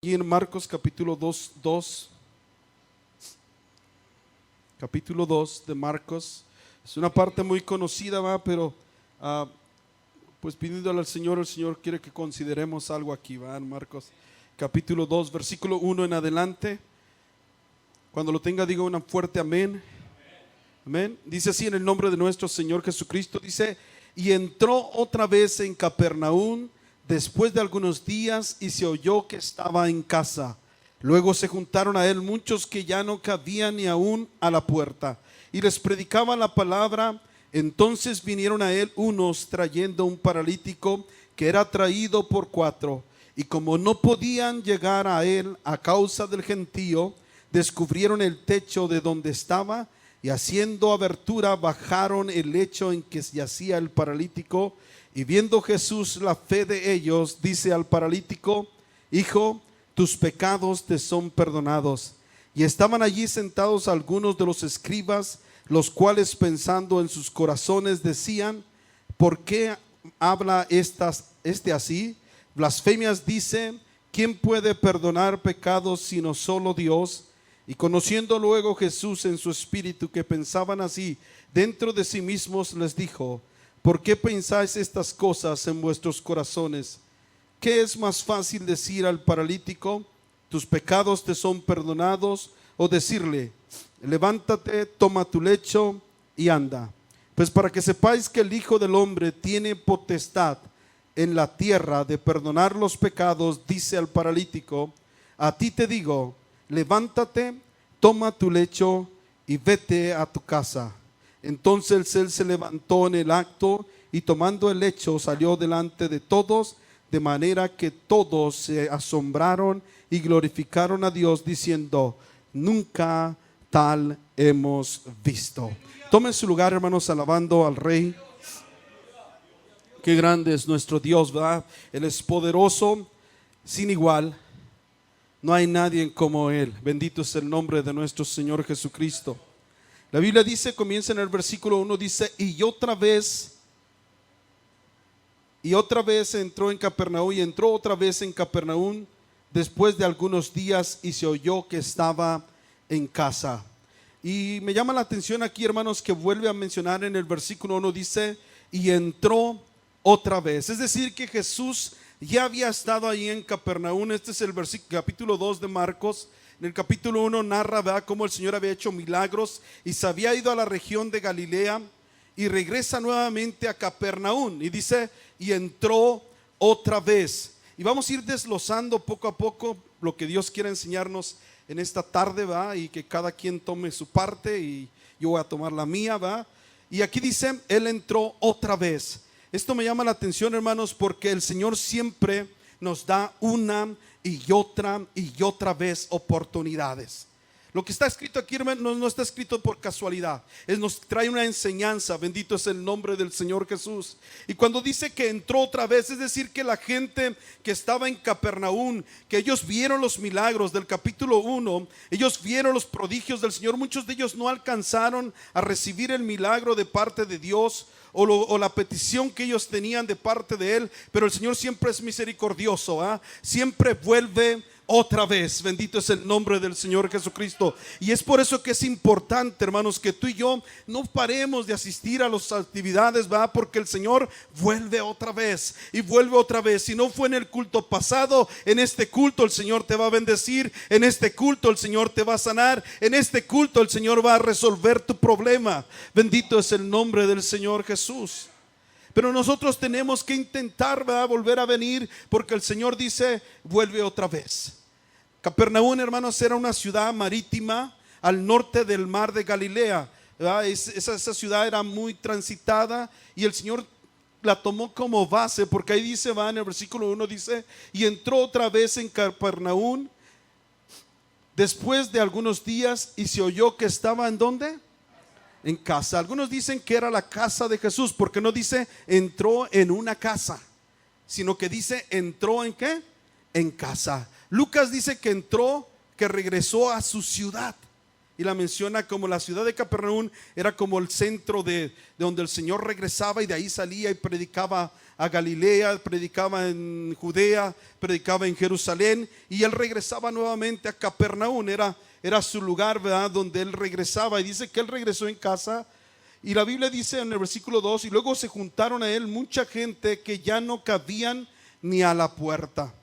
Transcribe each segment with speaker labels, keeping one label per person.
Speaker 1: Y en Marcos capítulo 2, capítulo 2 de Marcos, es una parte muy conocida, ¿va? Pero pues pidiéndole al Señor, el Señor quiere que consideremos algo aquí, ¿va? En Marcos capítulo 2, versículo 1 en adelante. Cuando lo tenga, diga un fuerte amén. Amén. Dice así en el nombre de nuestro Señor Jesucristo, dice: y entró otra vez en Capernaum después de algunos días, y se oyó que estaba en casa. Luego se juntaron a él muchos que ya no cabían ni aún a la puerta, y les predicaba la palabra. Entonces vinieron a él unos trayendo un paralítico que era traído por 4, y como no podían llegar a él a causa del gentío, descubrieron el techo de donde estaba, y haciendo abertura bajaron el lecho en que yacía el paralítico. Y viendo Jesús la fe de ellos, dice al paralítico: hijo, tus pecados te son perdonados. Y estaban allí sentados algunos de los escribas, los cuales pensando en sus corazones decían: ¿por qué habla este así? Blasfemias dice. ¿Quién puede perdonar pecados sino solo Dios? Y conociendo luego Jesús en su espíritu que pensaban así dentro de sí mismos, les dijo: ¿por qué pensáis estas cosas en vuestros corazones? ¿Qué es más fácil decir al paralítico: tus pecados te son perdonados? O decirle: levántate, toma tu lecho y anda. Pues para que sepáis que el Hijo del Hombre tiene potestad en la tierra de perdonar los pecados, dice al paralítico: a ti te digo, levántate, toma tu lecho y vete a tu casa. Entonces él se levantó en el acto, y tomando el lecho salió delante de todos, de manera que todos se asombraron y glorificaron a Dios, diciendo: nunca tal hemos visto. Tomen su lugar, hermanos, alabando al Rey. Qué grande es nuestro Dios, ¿verdad? Él es poderoso, sin igual. No hay nadie como Él. Bendito es el nombre de nuestro Señor Jesucristo. La Biblia dice, comienza en el versículo 1, dice: y otra vez entró en Capernaum, y entró otra vez en Capernaum después de algunos días, y se oyó que estaba en casa. Y me llama la atención aquí, hermanos, que vuelve a mencionar en el versículo 1, dice: y entró otra vez. Es decir, que Jesús ya había estado ahí en Capernaum. Este es el capítulo 2 de Marcos. En el capítulo 1 narra, ¿verdad?, cómo el Señor había hecho milagros y se había ido a la región de Galilea, y regresa nuevamente a Capernaum y dice: y entró otra vez. Y vamos a ir desglosando poco a poco lo que Dios quiere enseñarnos en esta tarde, ¿va? Y que cada quien tome su parte y yo voy a tomar la mía, ¿va? Y aquí dice: él entró otra vez. Esto me llama la atención, hermanos, porque el Señor siempre nos da una y otra vez oportunidades. Lo que está escrito aquí, hermanos, no está escrito por casualidad. Él nos trae una enseñanza. Bendito es el nombre del Señor Jesús. Y cuando dice que entró otra vez, es decir, que la gente que estaba en Capernaum, que ellos vieron los milagros del capítulo 1, ellos vieron los prodigios del Señor. Muchos de ellos no alcanzaron a recibir el milagro de parte de Dios, o la petición que ellos tenían de parte de Él. Pero el Señor siempre es misericordioso, ¿eh? Siempre vuelve otra vez. Bendito es el nombre del Señor Jesucristo. Y es por eso que es importante, hermanos, que tú y yo no paremos de asistir a las actividades, ¿verdad? Porque el Señor vuelve otra vez y vuelve otra vez. Si no fue en el culto pasado, en este culto el Señor te va a bendecir. En este culto el Señor te va a sanar. En este culto el Señor va a resolver tu problema. Bendito es el nombre del Señor Jesús. Pero nosotros tenemos que intentar, ¿verdad?, volver a venir, porque el Señor dice: vuelve otra vez. Capernaum, hermanos, era una ciudad marítima al norte del mar de Galilea, ¿verdad? Esa ciudad era muy transitada, y el Señor la tomó como base, porque ahí dice, va en el versículo 1, dice: y entró otra vez en Capernaum después de algunos días, y se oyó que estaba ¿en dónde? En casa. Algunos dicen que era la casa de Jesús, porque no dice entró en una casa, sino que dice entró ¿en qué? En casa. Lucas dice que entró, que regresó a su ciudad. y la menciona como la ciudad de Capernaum era como el centro de donde el Señor regresaba, y de ahí salía y predicaba a Galilea, predicaba en Judea, predicaba en Jerusalén, y él regresaba nuevamente a Capernaum. Era su lugar, ¿verdad?, donde él regresaba. Y dice que él regresó en casa, y la Biblia dice en el versículo 2: y luego se juntaron a él mucha gente que ya no cabían ni a la puerta.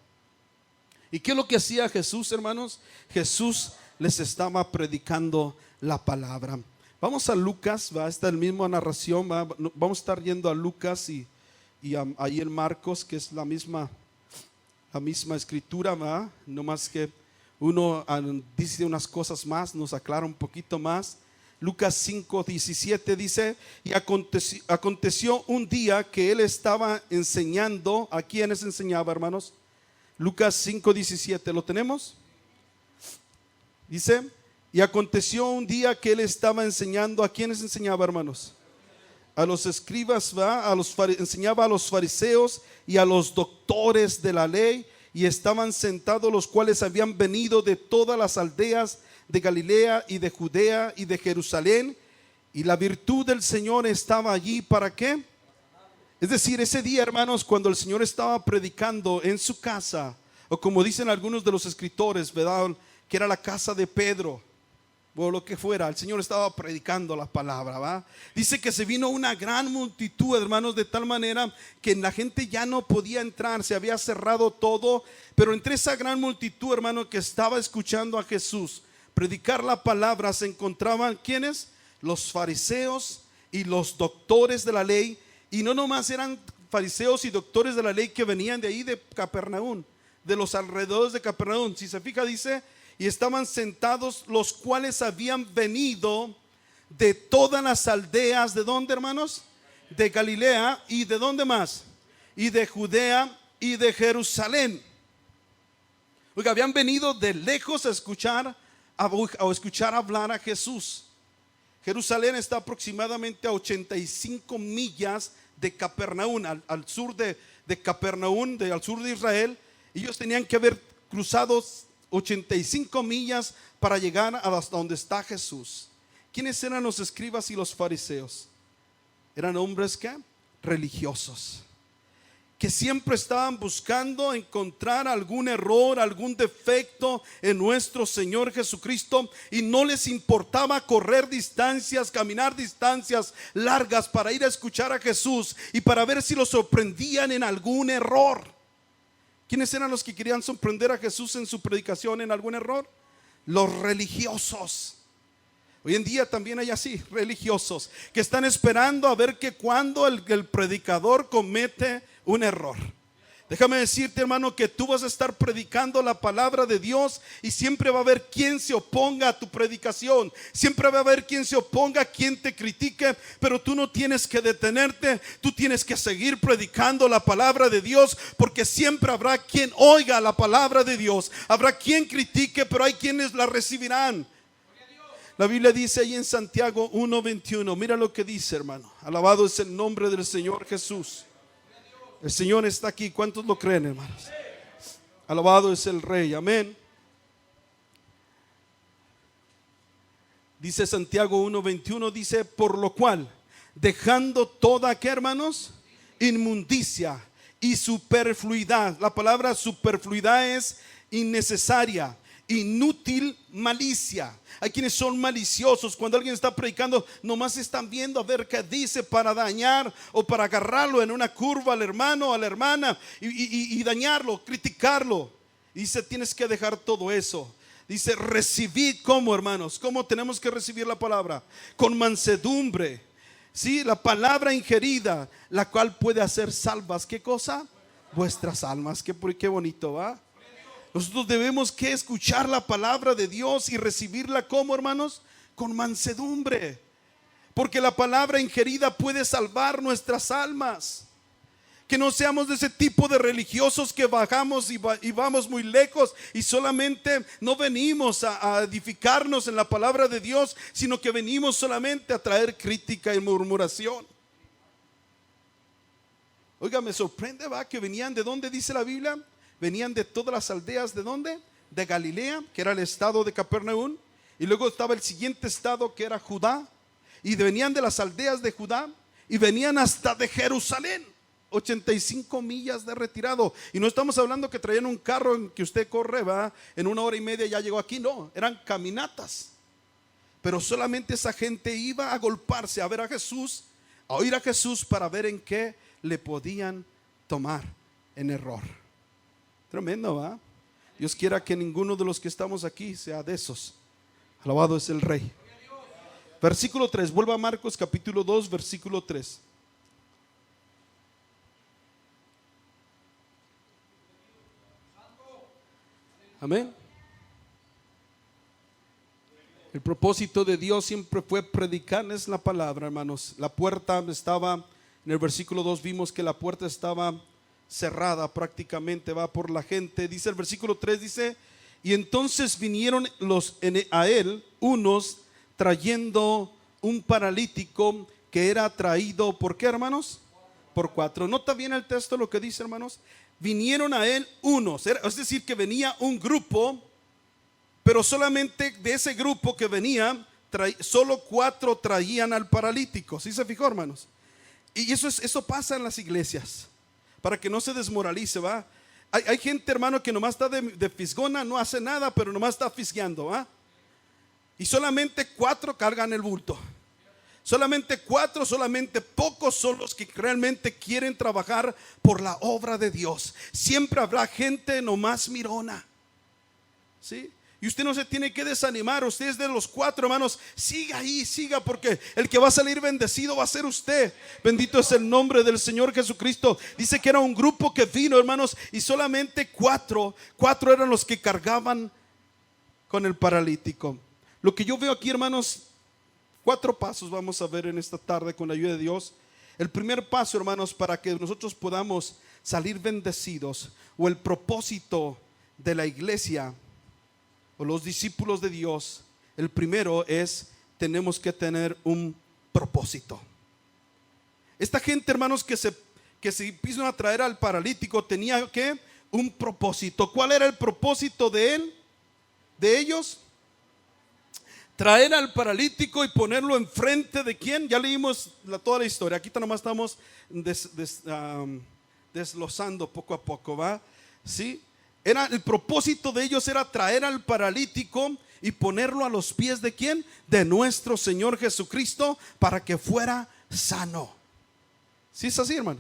Speaker 1: ¿Y qué es lo que hacía Jesús, hermanos? Jesús les estaba predicando la palabra. Vamos a Lucas, va, esta es la misma narración, va. Vamos a estar yendo a Lucas y ahí en Marcos, que es la misma escritura, va. No más que uno dice unas cosas más, nos aclara un poquito más. Lucas 5:17 dice: y aconteció un día que él estaba enseñando. ¿A quiénes enseñaba, hermanos? Lucas 5:17, ¿lo tenemos? Dice: y aconteció un día que él estaba enseñando. ¿A quiénes enseñaba, hermanos? A los escribas, ¿va? Enseñaba a los fariseos y a los doctores de la ley, y estaban sentados los cuales habían venido de todas las aldeas de Galilea y de Judea y de Jerusalén, y la virtud del Señor estaba allí. ¿Para qué? Es decir, ese día, hermanos, cuando el Señor estaba predicando en su casa, o como dicen algunos de los escritores, ¿verdad?, que era la casa de Pedro, o lo que fuera, el Señor estaba predicando la palabra, ¿va? Dice que se vino una gran multitud, hermanos, de tal manera que la gente ya no podía entrar, se había cerrado todo. Pero entre esa gran multitud, hermanos, que estaba escuchando a Jesús predicar la palabra, se encontraban ¿quiénes? Los fariseos y los doctores de la ley. Y no nomás eran fariseos y doctores de la ley que venían de ahí de Capernaum, de los alrededores de Capernaum. Si se fija, dice: y estaban sentados los cuales habían venido de todas las aldeas. ¿De dónde, hermanos? De Galilea. ¿Y de dónde más? Y de Judea y de Jerusalén. Oiga, habían venido de lejos a escuchar hablar a Jesús. Jerusalén está aproximadamente a 85 millas de Capernaum, al sur de Capernaum, al sur de Israel. Ellos tenían que haber cruzado 85 millas para llegar hasta donde está Jesús. ¿Quiénes eran los escribas y los fariseos? Eran hombres ¿qué? Religiosos, que siempre estaban buscando encontrar algún error, algún defecto en nuestro Señor Jesucristo, y no les importaba correr distancias, caminar distancias largas para ir a escuchar a Jesús y para ver si lo sorprendían en algún error. ¿Quiénes eran los que querían sorprender a Jesús en su predicación en algún error? Los religiosos. Hoy en día también hay así, religiosos, que están esperando a ver que cuando el predicador comete un error. Déjame decirte, hermano, que tú vas a estar predicando la palabra de Dios, y siempre va a haber quien se oponga a tu predicación. Siempre va a haber quien se oponga, quien te critique. Pero tú no tienes que detenerte. Tú tienes que seguir predicando la palabra de Dios, porque siempre habrá quien oiga la palabra de Dios. Habrá quien critique, pero hay quienes la recibirán. La Biblia dice ahí en Santiago 1:21. Mira lo que dice, hermano. Alabado es el nombre del Señor Jesús. El Señor está aquí. ¿Cuántos lo creen, hermanos? Alabado es el Rey. Amén. Dice Santiago 1:21, dice: por lo cual, dejando toda, ¿qué, hermanos? Inmundicia y superfluidad. La palabra superfluidad es innecesaria, inútil, malicia. Hay quienes son maliciosos. Cuando alguien está predicando, nomás están viendo a ver qué dice para dañar o para agarrarlo en una curva al hermano o a la hermana y dañarlo, criticarlo. Y dice: tienes que dejar todo eso. Dice: recibid. ¿Cómo, hermanos? ¿Cómo tenemos que recibir la palabra? Con mansedumbre. Sí, la palabra ingerida, la cual puede hacer salvas. ¿Qué cosa? Vuestras almas. Qué bonito, ¿va? Nosotros debemos que escuchar la palabra de Dios y recibirla, ¿cómo, hermanos? Con mansedumbre. Porque la palabra ingerida puede salvar nuestras almas. Que no seamos de ese tipo de religiosos que bajamos y vamos muy lejos y solamente no venimos a edificarnos en la palabra de Dios, sino que venimos solamente a traer crítica y murmuración. Oiga, me sorprende, ¿va? Que venían, ¿de dónde dice la Biblia? Venían de todas las aldeas. ¿De dónde? De Galilea, que era el estado de Capernaum, Y luego estaba el siguiente estado, que era Judá. Y venían de las aldeas de Judá y venían hasta de Jerusalén, 85 millas de retirado. Y no estamos hablando que traían un carro en que usted corre, va, en 1 hora y media ya llegó aquí. No, eran caminatas. Pero solamente esa gente iba a agolparse a ver a Jesús, a oír a Jesús, para ver en qué le podían tomar en error. Tremendo, ¿va? Dios quiera que ninguno de los que estamos aquí sea de esos. Alabado es el Rey. Versículo 3, vuelva a Marcos capítulo 2, versículo 3. Amén. El propósito de Dios siempre fue predicarles la palabra, hermanos. La puerta estaba, en el versículo 2 vimos que la puerta estaba cerrada prácticamente, va, por la gente. Dice el versículo 3, dice: y entonces vinieron a él unos trayendo un paralítico que era traído, ¿por qué, hermanos? Por 4. Nota bien el texto lo que dice, hermanos. Vinieron a él unos, es decir, que venía un grupo, pero solamente de ese grupo que venía, solo 4 traían al paralítico. ¿Sí se fijó, hermanos? Y eso pasa en las iglesias, para que no se desmoralice, ¿va? Hay gente, hermano, que nomás está de fisgona, no hace nada, pero nomás está fisgueando, ¿va? Y solamente 4 cargan el bulto. Solamente 4, solamente pocos son los que realmente quieren trabajar por la obra de Dios. Siempre habrá gente nomás mirona, ¿sí? Y usted no se tiene que desanimar. Usted es de los 4, hermanos. Siga ahí, siga, porque el que va a salir bendecido va a ser usted. Bendito es el nombre del Señor Jesucristo. Dice que era un grupo que vino, hermanos, y solamente 4 eran los que cargaban con el paralítico. Lo que yo veo aquí, hermanos, 4 pasos vamos a ver en esta tarde con la ayuda de Dios. El primer paso, hermanos, para que nosotros podamos salir bendecidos, o el propósito de la iglesia o los discípulos de Dios, el primero es: tenemos que tener un propósito. Esta gente, hermanos, que se empiezan a traer al paralítico, tenía que un propósito. ¿Cuál era el propósito de ellos? Traer al paralítico y ponerlo enfrente de ¿quién? Ya leímos toda la historia. Aquí nomás estamos desglosando poco a poco, ¿va? ¿Sí? El propósito de ellos era traer al paralítico y ponerlo a los pies de ¿quién? De nuestro Señor Jesucristo, para que fuera sano. ¿Sí es así, hermano?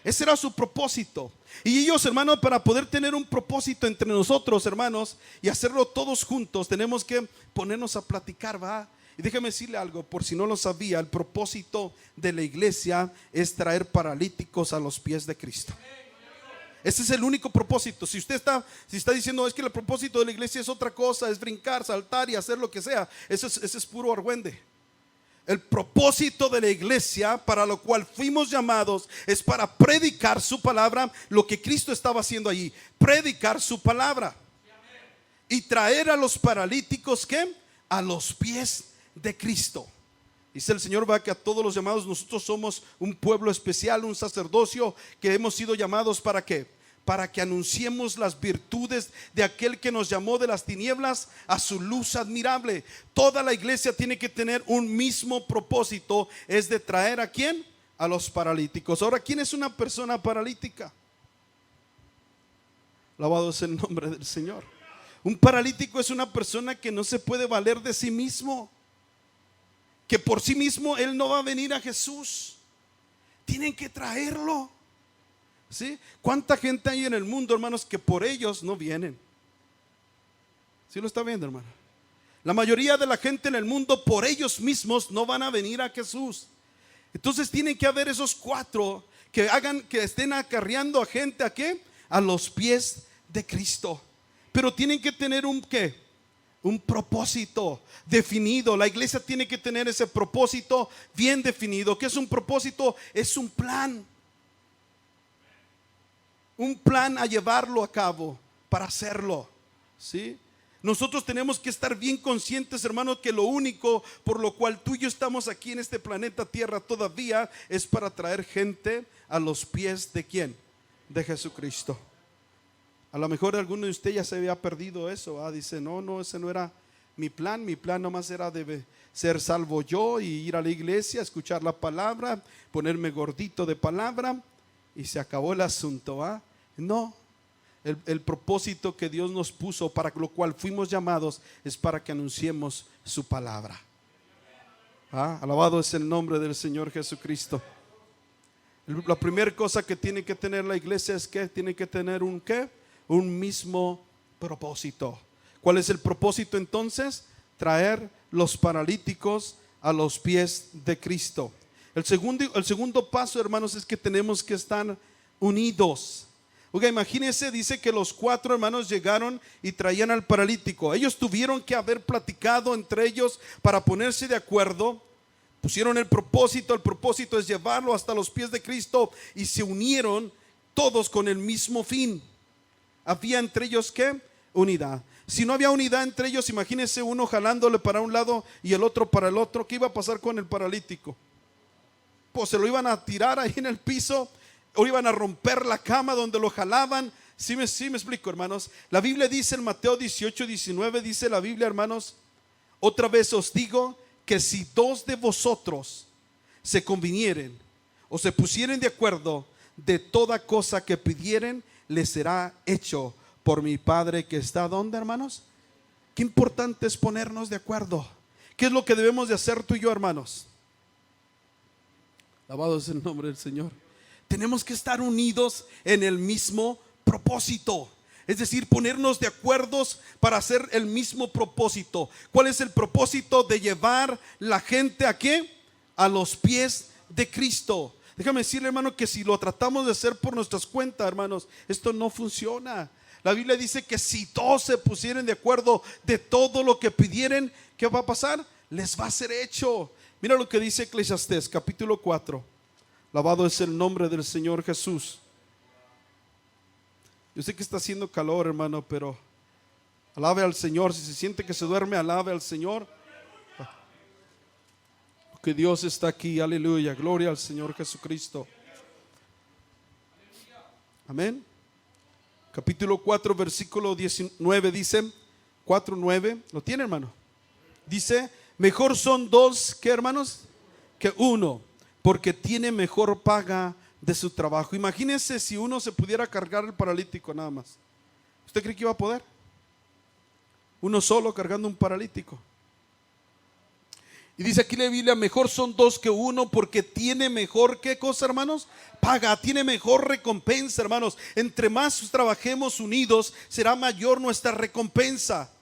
Speaker 1: Ese era su propósito. Y ellos, hermanos, para poder tener un propósito entre nosotros, hermanos, y hacerlo todos juntos, tenemos que ponernos a platicar, ¿va? Y déjeme decirle algo, por si no lo sabía: el propósito de la iglesia es traer paralíticos a los pies de Cristo. Ese es el único propósito. Si usted está diciendo es que el propósito de la iglesia es otra cosa, es brincar, saltar y hacer lo que sea, ese es puro argüende. El propósito de la iglesia, para lo cual fuimos llamados, es para predicar su palabra. Lo que Cristo estaba haciendo allí, predicar su palabra y traer a los paralíticos ¿qué? A los pies de Cristo. Dice el Señor, va, que a todos los llamados nosotros somos un pueblo especial, un sacerdocio, que hemos sido llamados ¿para qué? Para que anunciemos las virtudes de aquel que nos llamó de las tinieblas a su luz admirable. Toda la iglesia tiene que tener un mismo propósito, es de traer ¿a quién? A los paralíticos. Ahora, ¿quién es una persona paralítica? Alabado es el nombre del Señor. Un paralítico es una persona que no se puede valer de sí mismo, que por sí mismo él no va a venir a Jesús. Tienen que traerlo, ¿sí? ¿Cuánta gente hay en el mundo, hermanos, que por ellos no vienen? ¿Sí lo está viendo, hermano? La mayoría de la gente en el mundo, por ellos mismos no van a venir a Jesús. Entonces tienen que haber esos 4 que estén acarreando a gente ¿a qué? A los pies de Cristo. Pero tienen que tener un ¿qué? Un propósito definido. La iglesia tiene que tener ese propósito bien definido. ¿Qué es un propósito? Es un plan. Un plan a llevarlo a cabo, para hacerlo, ¿sí? Nosotros tenemos que estar bien conscientes, hermanos, que lo único por lo cual tú y yo estamos aquí en este planeta Tierra todavía es para traer gente a los pies de ¿quién? De Jesucristo. A lo mejor alguno de ustedes ya se había perdido eso, ¿ah? Dice, no, ese no era Mi plan nomás era de ser salvo yo y ir a la iglesia, escuchar la palabra, ponerme gordito de palabra y se acabó el asunto, ¿ah? No, el propósito que Dios nos puso, para lo cual fuimos llamados, es para que anunciemos su palabra. ¿Ah? Alabado es el nombre del Señor Jesucristo. La primera cosa que tiene que tener la iglesia es que tiene que tener un mismo propósito. ¿Cuál es el propósito entonces? Traer los paralíticos a los pies de Cristo. El segundo paso, hermanos, es que tenemos que estar unidos. Oiga, imagínense, dice que los 4 hermanos llegaron y traían al paralítico. Ellos tuvieron que haber platicado entre ellos para ponerse de acuerdo. Pusieron el propósito es llevarlo hasta los pies de Cristo, y se unieron todos con el mismo fin. Había entre ellos ¿qué? Unidad. Si no había unidad entre ellos, imagínense uno jalándole para un lado y el otro para el otro, ¿qué iba a pasar con el paralítico? Pues se lo iban a tirar ahí en el piso, o iban a romper la cama donde lo jalaban. Sí me explico, hermanos. La Biblia dice en Mateo 18:19, dice la Biblia, hermanos: otra vez os digo que si 2 de vosotros se convinieren o se pusieren de acuerdo de toda cosa que pidieren, les será hecho por mi Padre que está ¿dónde, hermanos? Qué importante es ponernos de acuerdo. ¿Qué es lo que debemos de hacer tú y yo, hermanos? Alabado es el nombre del Señor. Tenemos que estar unidos en el mismo propósito. Es decir, ponernos de acuerdo para hacer el mismo propósito. ¿Cuál es el propósito? De llevar la gente ¿a qué? A los pies de Cristo. Déjame decirle, hermano, que si lo tratamos de hacer por nuestras cuentas, hermanos, esto no funciona. La Biblia dice que si todos se pusieren de acuerdo de todo lo que pidieren, ¿qué va a pasar? Les va a ser hecho. Mira lo que dice Eclesiastés capítulo 4. Alabado es el nombre del Señor Jesús. Yo sé que está haciendo calor, hermano, pero alabe al Señor. Si se siente que se duerme, alabe al Señor, porque Dios está aquí. Aleluya, gloria al Señor Jesucristo. Amén. Capítulo 4 versículo 19 dice, 4:9, ¿lo tiene, hermano? Dice: mejor son 2, ¿qué, hermanos? Que 1, porque tiene mejor paga de su trabajo. Imagínense si uno se pudiera cargar el paralítico nada más. ¿Usted cree que iba a poder? Uno solo cargando un paralítico. Y dice aquí la Biblia: mejor son 2 que 1, porque tiene mejor, ¿qué cosa, hermanos? Paga, tiene mejor recompensa, hermanos. Entre más trabajemos unidos, será mayor nuestra recompensa.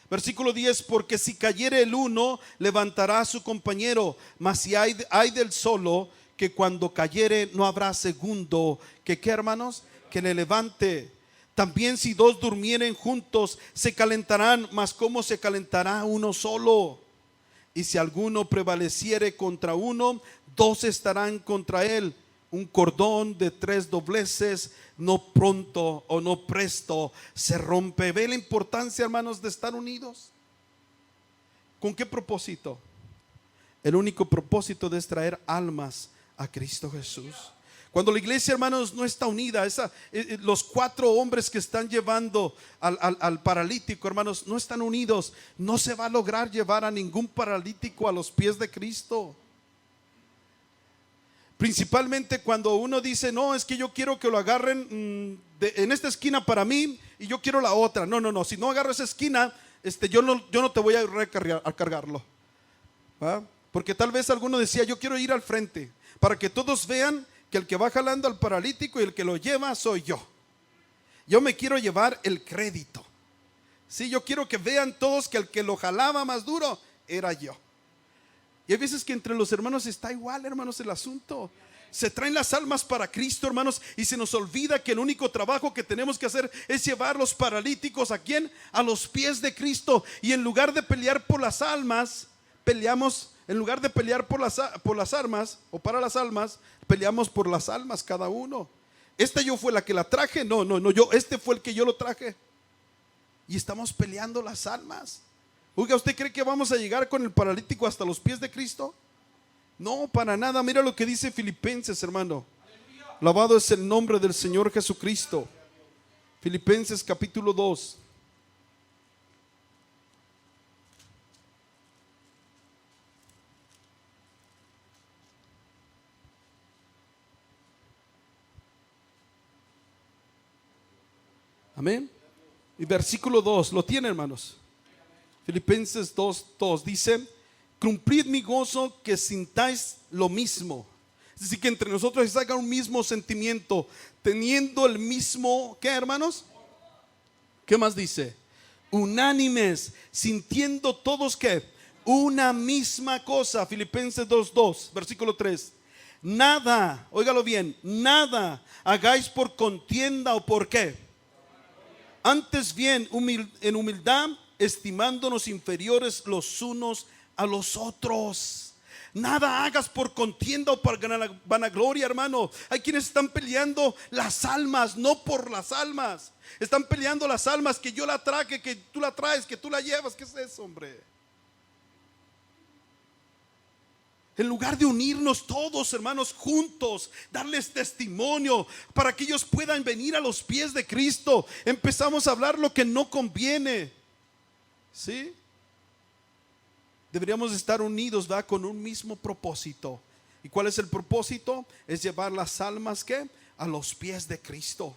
Speaker 1: Versículo 10: porque si cayere el uno, levantará a su compañero, mas si hay del solo, que cuando cayere no habrá segundo que, ¿qué, hermanos? Que le levante. También si 2 durmieren juntos, se calentarán, mas ¿cómo se calentará uno solo? Y si alguno prevaleciere contra uno, 2 estarán contra él. Un cordón de 3 dobleces no pronto o no presto se rompe. ¿Ve la importancia, hermanos, de estar unidos? ¿Con qué propósito? El único propósito es traer almas a Cristo Jesús. Cuando la iglesia, hermanos, no está unida, los 4 hombres que están llevando al paralítico, hermanos, no están unidos, no se va a lograr llevar a ningún paralítico a los pies de Cristo. Principalmente cuando uno dice: no, es que yo quiero que lo agarren en esta esquina para mí y yo quiero la otra. No, si no agarro esa esquina, yo no te voy a cargarlo. ¿Va? Porque tal vez alguno decía: yo quiero ir al frente para que todos vean que el que va jalando al paralítico y el que lo lleva soy yo. Yo me quiero llevar el crédito. Sí, yo quiero que vean todos que el que lo jalaba más duro era yo. Y hay veces que entre los hermanos está igual, hermanos, el asunto. Se traen las almas para Cristo, hermanos, y se nos olvida que el único trabajo que tenemos que hacer es llevar los paralíticos ¿a quién? A los pies de Cristo. Y en lugar de pelear por las almas, peleamos. En lugar de pelear por las armas o para las almas, peleamos por las almas cada uno. Yo fue la que la traje. No, fue el que yo lo traje. Y estamos peleando las almas. Oiga, ¿usted cree que vamos a llegar con el paralítico hasta los pies de Cristo? No, para nada. Mira lo que dice Filipenses, hermano. Alabado es el nombre del Señor Jesucristo. Filipenses capítulo 2. Amén. Y versículo 2, ¿lo tienen, hermanos? Filipenses 2:2 dice: cumplid mi gozo, que sintáis lo mismo. Es decir, que entre nosotros se haga un mismo sentimiento, teniendo el mismo, ¿qué, hermanos? ¿Qué más dice? Unánimes, sintiendo todos, ¿qué? Una misma cosa. Filipenses 2:2, versículo 3. Nada, óigalo bien, nada hagáis por contienda o por qué. Antes bien, en humildad, estimándonos inferiores los unos a los otros. Nada hagas por contienda o por vanagloria, hermano. Hay quienes están peleando las almas, no por las almas. Están peleando las almas, que yo la traje, que tú la traes, que tú la llevas. ¿Qué es eso, hombre? En lugar de unirnos todos, hermanos, juntos, darles testimonio para que ellos puedan venir a los pies de Cristo, empezamos a hablar lo que no conviene. ¿Sí? Deberíamos estar unidos, ¿verdad? Con un mismo propósito. ¿Y cuál es el propósito? Es llevar las almas, ¿qué? A los pies de Cristo.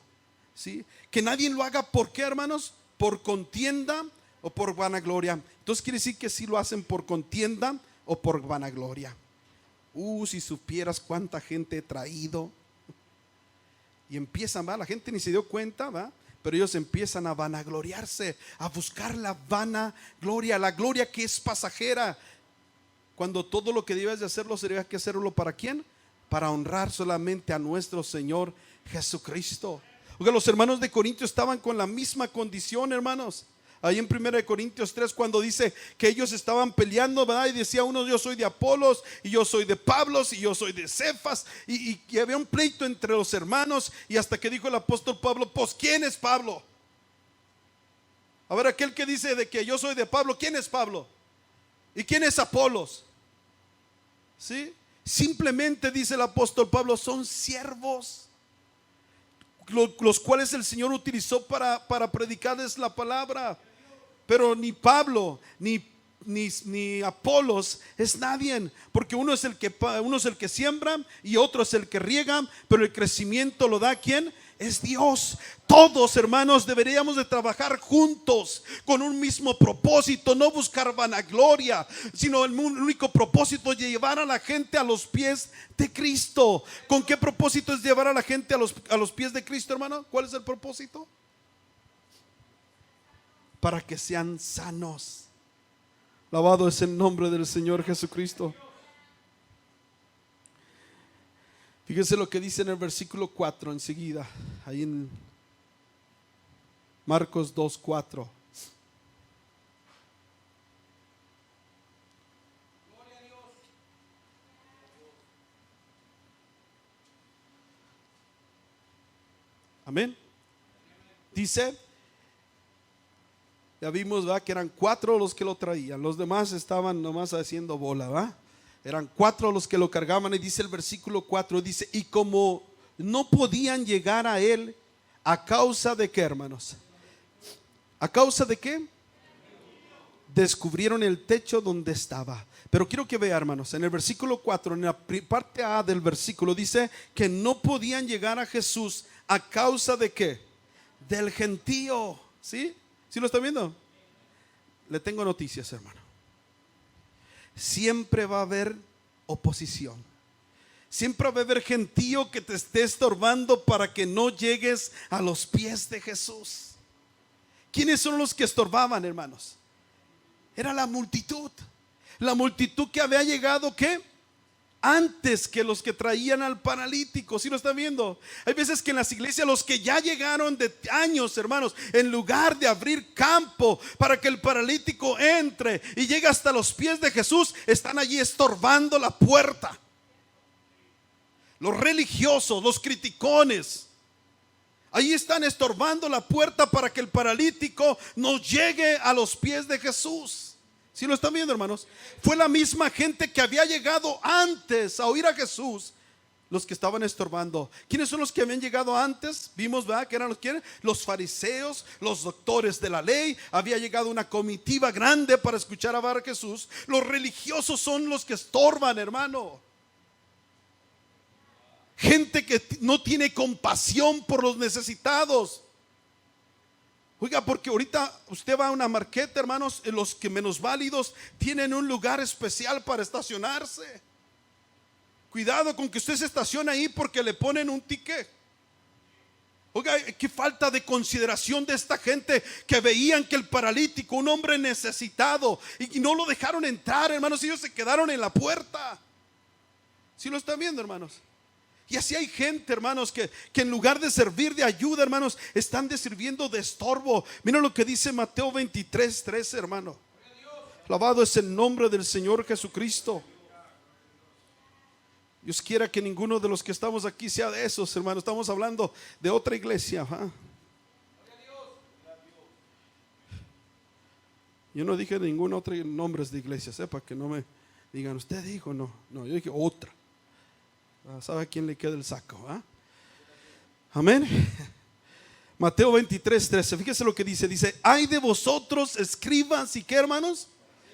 Speaker 1: ¿Sí? Que nadie lo haga, ¿por qué, hermanos? Por contienda o por vanagloria. Entonces quiere decir que si lo hacen por contienda o por vanagloria. Si supieras cuánta gente he traído. Y empiezan, ¿va? La gente ni se dio cuenta, ¿va? Pero ellos empiezan a vanagloriarse, a buscar la vanagloria, la gloria que es pasajera, cuando todo lo que debes de hacerlo sería que hacerlo ¿para quién? Para honrar solamente a nuestro Señor Jesucristo. Porque los hermanos de Corinto estaban con la misma condición, hermanos. Ahí en 1 Corintios 3, cuando dice que ellos estaban peleando, ¿verdad? Y decía uno: yo soy de Apolos, y yo soy de Pablo, y yo soy de Cefas, y había un pleito entre los hermanos. Y hasta que dijo el apóstol Pablo: pues ¿quién es Pablo? A ver, aquel que dice de que yo soy de Pablo, ¿quién es Pablo? ¿Y quién es Apolos? ¿Sí? Simplemente dice el apóstol Pablo: son siervos, los cuales el Señor utilizó para predicarles la palabra. Pero ni Pablo ni Apolos es nadie, porque uno es el que siembra y otro es el que riega, pero el crecimiento lo da ¿quién? Es Dios. Todos, hermanos, deberíamos de trabajar juntos con un mismo propósito, no buscar vanagloria, sino el único propósito es llevar a la gente a los pies de Cristo. ¿Con qué propósito es llevar a la gente a los pies de Cristo, hermano? ¿Cuál es el propósito? Para que sean sanos. Alabado es el nombre del Señor Jesucristo. Fíjense lo que dice en el versículo 4 enseguida, ahí en Marcos 2:4. Amén. Dice, ya vimos, ¿va? Que eran 4 los que lo traían, los demás estaban nomás haciendo bola, ¿va? Eran 4 los que lo cargaban. Y dice el versículo 4, dice: y como no podían llegar a él, ¿a causa de qué, hermanos? ¿A causa de qué? Descubrieron el techo donde estaba. Pero quiero que vea, hermanos, en el versículo 4, en la parte A del versículo, dice que no podían llegar a Jesús a causa de qué? Del gentío. ¿Sí? ¿Sí lo están viendo? Le tengo noticias, hermano. Siempre va a haber oposición. Siempre va a haber gentío que te esté estorbando para que no llegues a los pies de Jesús. ¿Quiénes son los que estorbaban, hermanos? Era la multitud. La multitud que había llegado, ¿qué? Antes que los que traían al paralítico. ¿Sí lo están viendo? Hay veces que en las iglesias los que ya llegaron de años, hermanos, en lugar de abrir campo para que el paralítico entre y llegue hasta los pies de Jesús, están allí estorbando la puerta. Los religiosos, los criticones, ahí están estorbando la puerta para que el paralítico no llegue a los pies de Jesús. ¿Sí lo están viendo, hermanos? Fue la misma gente que había llegado antes a oír a Jesús los que estaban estorbando. ¿Quiénes son los que habían llegado antes? Vimos, ¿verdad? Que eran los que los fariseos, los doctores de la ley. Había llegado una comitiva grande para escuchar hablar a Jesús. Los religiosos son los que estorban, hermano. Gente que no tiene compasión por los necesitados. Oiga, porque ahorita usted va a una marqueta, hermanos, los que minusválidos tienen un lugar especial para estacionarse. Cuidado con que usted se estacione ahí porque le ponen un ticket. Oiga, qué falta de consideración de esta gente que veían que el paralítico, un hombre necesitado, y no lo dejaron entrar, hermanos. Ellos se quedaron en la puerta. ¿Sí lo están viendo, hermanos? Y así hay gente, hermanos, que en lugar de servir de ayuda, hermanos, están sirviendo de estorbo. Miren lo que dice Mateo 23:13, hermano. Alabado es el nombre del Señor Jesucristo. Dios quiera que ninguno de los que estamos aquí sea de esos, hermanos. Estamos hablando de otra iglesia. Yo no dije ningún otro nombre de iglesia, para que no me digan, usted dijo, no, yo dije otra. ¿Sabe a quién le queda el saco? Amén. Mateo 23:13. Fíjese lo que dice. Dice: ay de vosotros, escribas y qué, hermanos,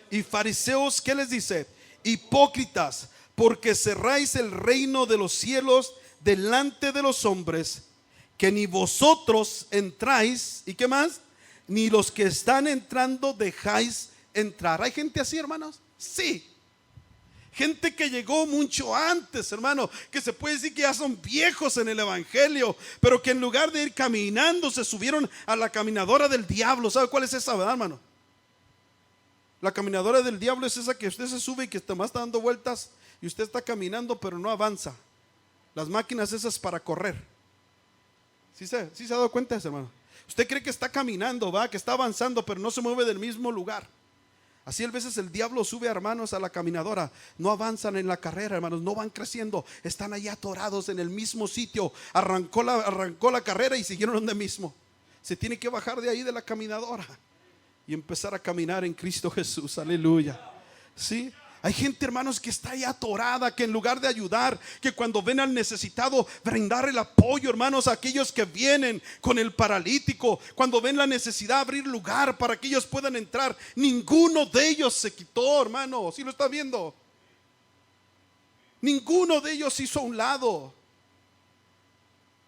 Speaker 1: y fariseos, ¿qué les dice? Hipócritas, porque cerráis el reino de los cielos delante de los hombres, que ni vosotros entráis, ¿y qué más? Ni los que están entrando dejáis entrar. ¿Hay gente así, hermanos? Sí. Gente que llegó mucho antes, hermano, que se puede decir que ya son viejos en el evangelio, pero que en lugar de ir caminando se subieron a la caminadora del diablo. ¿Sabe cuál es esa, verdad, hermano? La caminadora del diablo es esa que usted se sube y que más está dando vueltas y usted está caminando pero no avanza. Las máquinas esas para correr. ¿Sí se ha dado cuenta, hermano? Usted cree que está caminando, que está avanzando, pero no se mueve del mismo lugar. Así a veces el diablo sube, hermanos, a la caminadora. No avanzan en la carrera, hermanos, no van creciendo. Están allá atorados en el mismo sitio. Arrancó la carrera y siguieron donde mismo. Se tiene que bajar de ahí de la caminadora y empezar a caminar en Cristo Jesús. Aleluya. ¿Sí? Hay gente, hermanos, que está ahí atorada, que en lugar de ayudar, que cuando ven al necesitado, brindar el apoyo, hermanos, a aquellos que vienen con el paralítico, cuando ven la necesidad, abrir lugar para que ellos puedan entrar. Ninguno de ellos se quitó, hermano. ¿Sí lo está viendo? Ninguno de ellos hizo a un lado.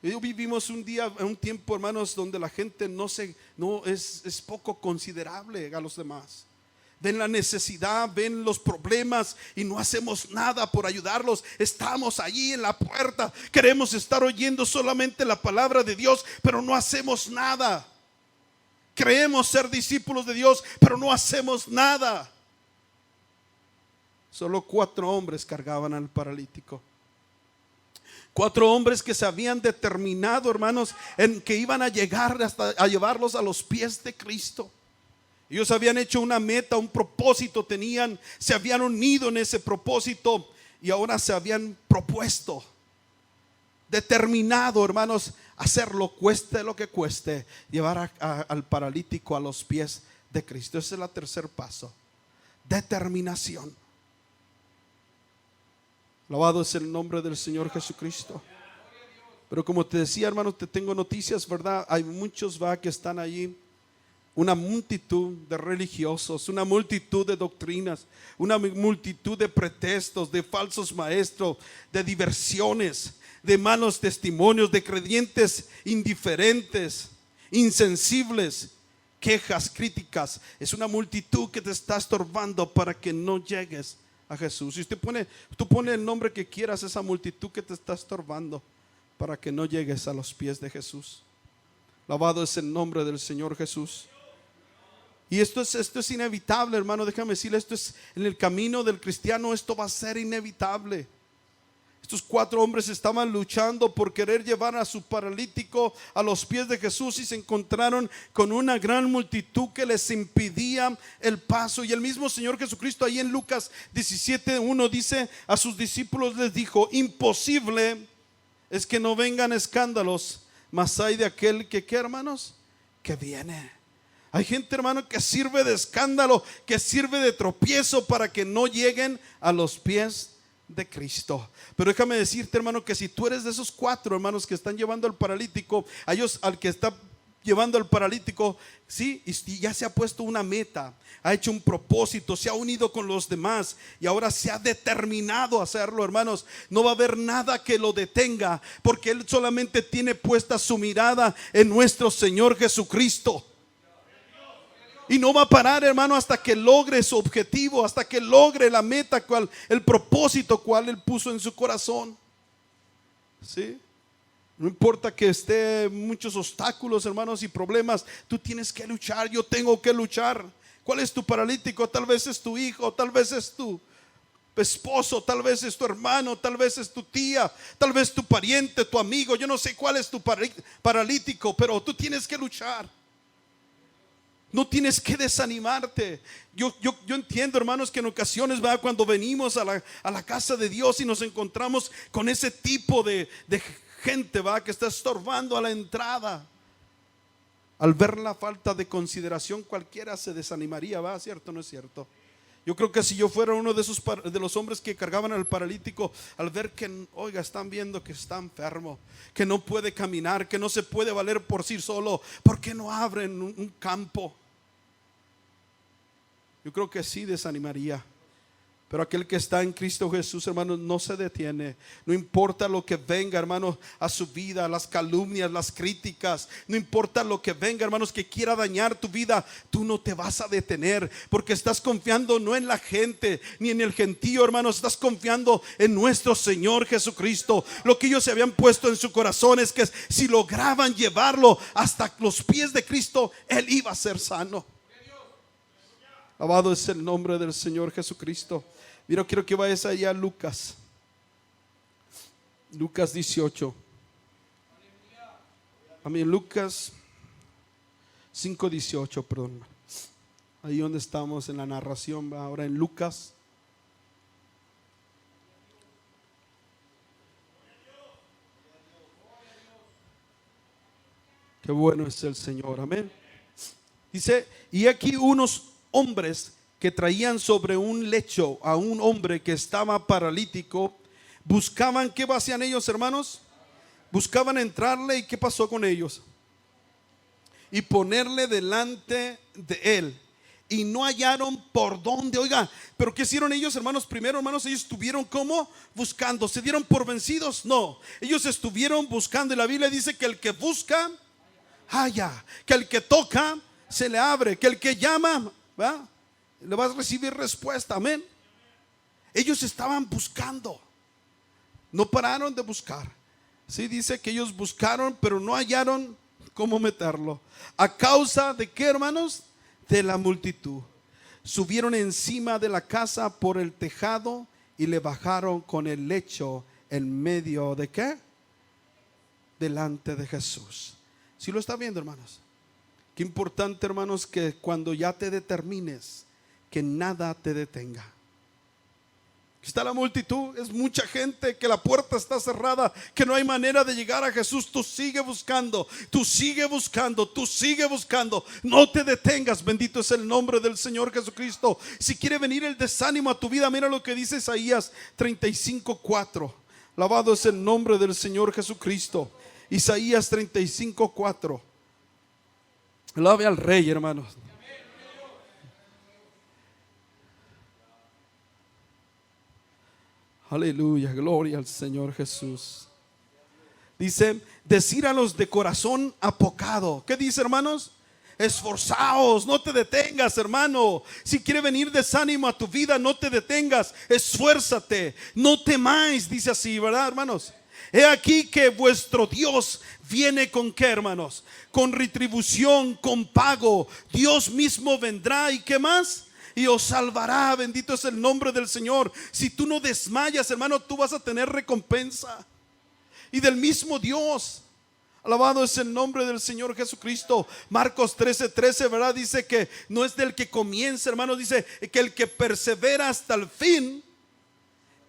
Speaker 1: Vivimos un tiempo, hermanos, donde la gente es poco considerable a los demás. Ven la necesidad, ven los problemas y no hacemos nada por ayudarlos. Estamos allí en la puerta, queremos estar oyendo solamente la palabra de Dios, pero no hacemos nada. Creemos ser discípulos de Dios, pero no hacemos nada. Solo 4 hombres cargaban al paralítico. 4 hombres que se habían determinado, hermanos, en que iban a llegar hasta a llevarlos a los pies de Cristo. Ellos habían hecho una meta, un propósito tenían, se habían unido en ese propósito y ahora se habían propuesto, determinado, hermanos, hacerlo cueste lo que cueste, llevar al paralítico a los pies de Cristo. Ese es el tercer paso, determinación. Alabado es el nombre del Señor Jesucristo. Pero como te decía, hermanos, te tengo noticias, ¿verdad? Hay muchos que están allí. Una multitud de religiosos, una multitud de doctrinas, una multitud de pretextos, de falsos maestros, de diversiones, de malos testimonios, de creyentes indiferentes, insensibles, quejas, críticas. Es una multitud que te está estorbando para que no llegues a Jesús. Si tú pones el nombre que quieras, esa multitud que te está estorbando para que no llegues a los pies de Jesús. Alabado es el nombre del Señor Jesús. Y esto es inevitable, hermano. Déjame decirle, esto es en el camino del cristiano, esto va a ser inevitable. Estos 4 hombres estaban luchando por querer llevar a su paralítico a los pies de Jesús y se encontraron con una gran multitud que les impidía el paso. Y el mismo Señor Jesucristo ahí en Lucas 17:1 dice a sus discípulos, les dijo: imposible es que no vengan escándalos, mas hay de aquel que, ¿qué, hermanos? Que viene. Hay gente, hermano, que sirve de escándalo, que sirve de tropiezo para que no lleguen a los pies de Cristo. Pero déjame decirte, hermano, que si tú eres de esos 4 hermanos que están llevando al paralítico, al que está llevando al paralítico, sí, y ya se ha puesto una meta, ha hecho un propósito, se ha unido con los demás y ahora se ha determinado a hacerlo, hermanos. No va a haber nada que lo detenga, porque él solamente tiene puesta su mirada en nuestro Señor Jesucristo. Y no va a parar, hermano, hasta que logre su objetivo, hasta que logre la meta, el propósito cual Él puso en su corazón. ¿Sí? No importa que esté muchos obstáculos, hermanos, y problemas, tú tienes que luchar. Yo tengo que luchar. ¿Cuál es tu paralítico? Tal vez es tu hijo, tal vez es tu esposo, tal vez es tu hermano, tal vez es tu tía, tal vez tu pariente, tu amigo. Yo no sé cuál es tu paralítico, pero tú tienes que luchar. No tienes que desanimarte. Yo entiendo, hermanos, que en ocasiones, ¿verdad?, cuando venimos a la casa de Dios y nos encontramos con ese tipo de gente, ¿va?, que está estorbando a la entrada. Al ver la falta de consideración, cualquiera se desanimaría, ¿va? ¿Cierto o no es cierto? Yo creo que si yo fuera uno de los hombres que cargaban al paralítico, al ver que, oiga, están viendo que está enfermo, que no puede caminar, que no se puede valer por sí solo, ¿por qué no abren un campo? Yo creo que sí desanimaría. Pero aquel que está en Cristo Jesús, hermanos, no se detiene. No importa lo que venga, hermanos, a su vida, las calumnias, las críticas. No importa lo que venga, hermanos, que quiera dañar tu vida. Tú no te vas a detener, porque estás confiando no en la gente, ni en el gentío, hermanos. Estás confiando en nuestro Señor Jesucristo. Lo que ellos se habían puesto en su corazón es que si lograban llevarlo hasta los pies de Cristo, Él iba a ser sano. Alabado es el nombre del Señor Jesucristo. Mira, quiero que vayas allá a Lucas 18. Lucas 5:18, perdón. Ahí donde estamos en la narración, ahora en Lucas. Qué bueno es el Señor, amén. Dice, y aquí unos hombres que traían sobre un lecho a un hombre que estaba paralítico, buscaban. ¿Qué hacían ellos, hermanos? Buscaban entrarle. ¿Y qué pasó con ellos? Y ponerle delante de él, y no hallaron por dónde. Oiga, pero ¿qué hicieron ellos, hermanos? Primero, hermanos, ellos estuvieron como buscando. ¿Se dieron por vencidos? No, ellos estuvieron buscando. Y la Biblia dice que el que busca halla, que el que toca se le abre, que el que llama, ¿va?, le vas a recibir respuesta, amén. Ellos estaban buscando, no pararon de buscar. Sí, dice que ellos buscaron, pero no hallaron cómo meterlo. ¿A causa de qué, hermanos? De la multitud. Subieron encima de la casa por el tejado y le bajaron con el lecho en medio de ¿qué? Delante de Jesús. ¿Sí lo está viendo, hermanos? Qué importante, hermanos, que cuando ya te determines, que nada te detenga. Está la multitud, es mucha gente, que la puerta está cerrada, que no hay manera de llegar a Jesús. Tú sigue buscando, tú sigue buscando, tú sigue buscando. No te detengas, bendito es el nombre del Señor Jesucristo. Si quiere venir el desánimo a tu vida, mira lo que dice Isaías 35:4. Alabado es el nombre del Señor Jesucristo. Isaías 35:4. Alabe al Rey, hermanos. Aleluya, gloria al Señor Jesús. Dice, decir a los de corazón apocado. ¿Qué dice, hermanos? Esforzaos, no te detengas, hermano. Si quiere venir desánimo a tu vida, no te detengas, esfuérzate, no temáis, dice así, ¿verdad, hermanos? He aquí que vuestro Dios viene con ¿qué, hermanos? Con retribución, con pago. Dios mismo vendrá y ¿qué más? Y os salvará. Bendito es el nombre del Señor. Si tú no desmayas, hermano, tú vas a tener recompensa. Y del mismo Dios. Alabado es el nombre del Señor Jesucristo. Marcos 13:13, ¿verdad? Dice que no es del que comienza, hermano. Dice que el que persevera hasta el fin,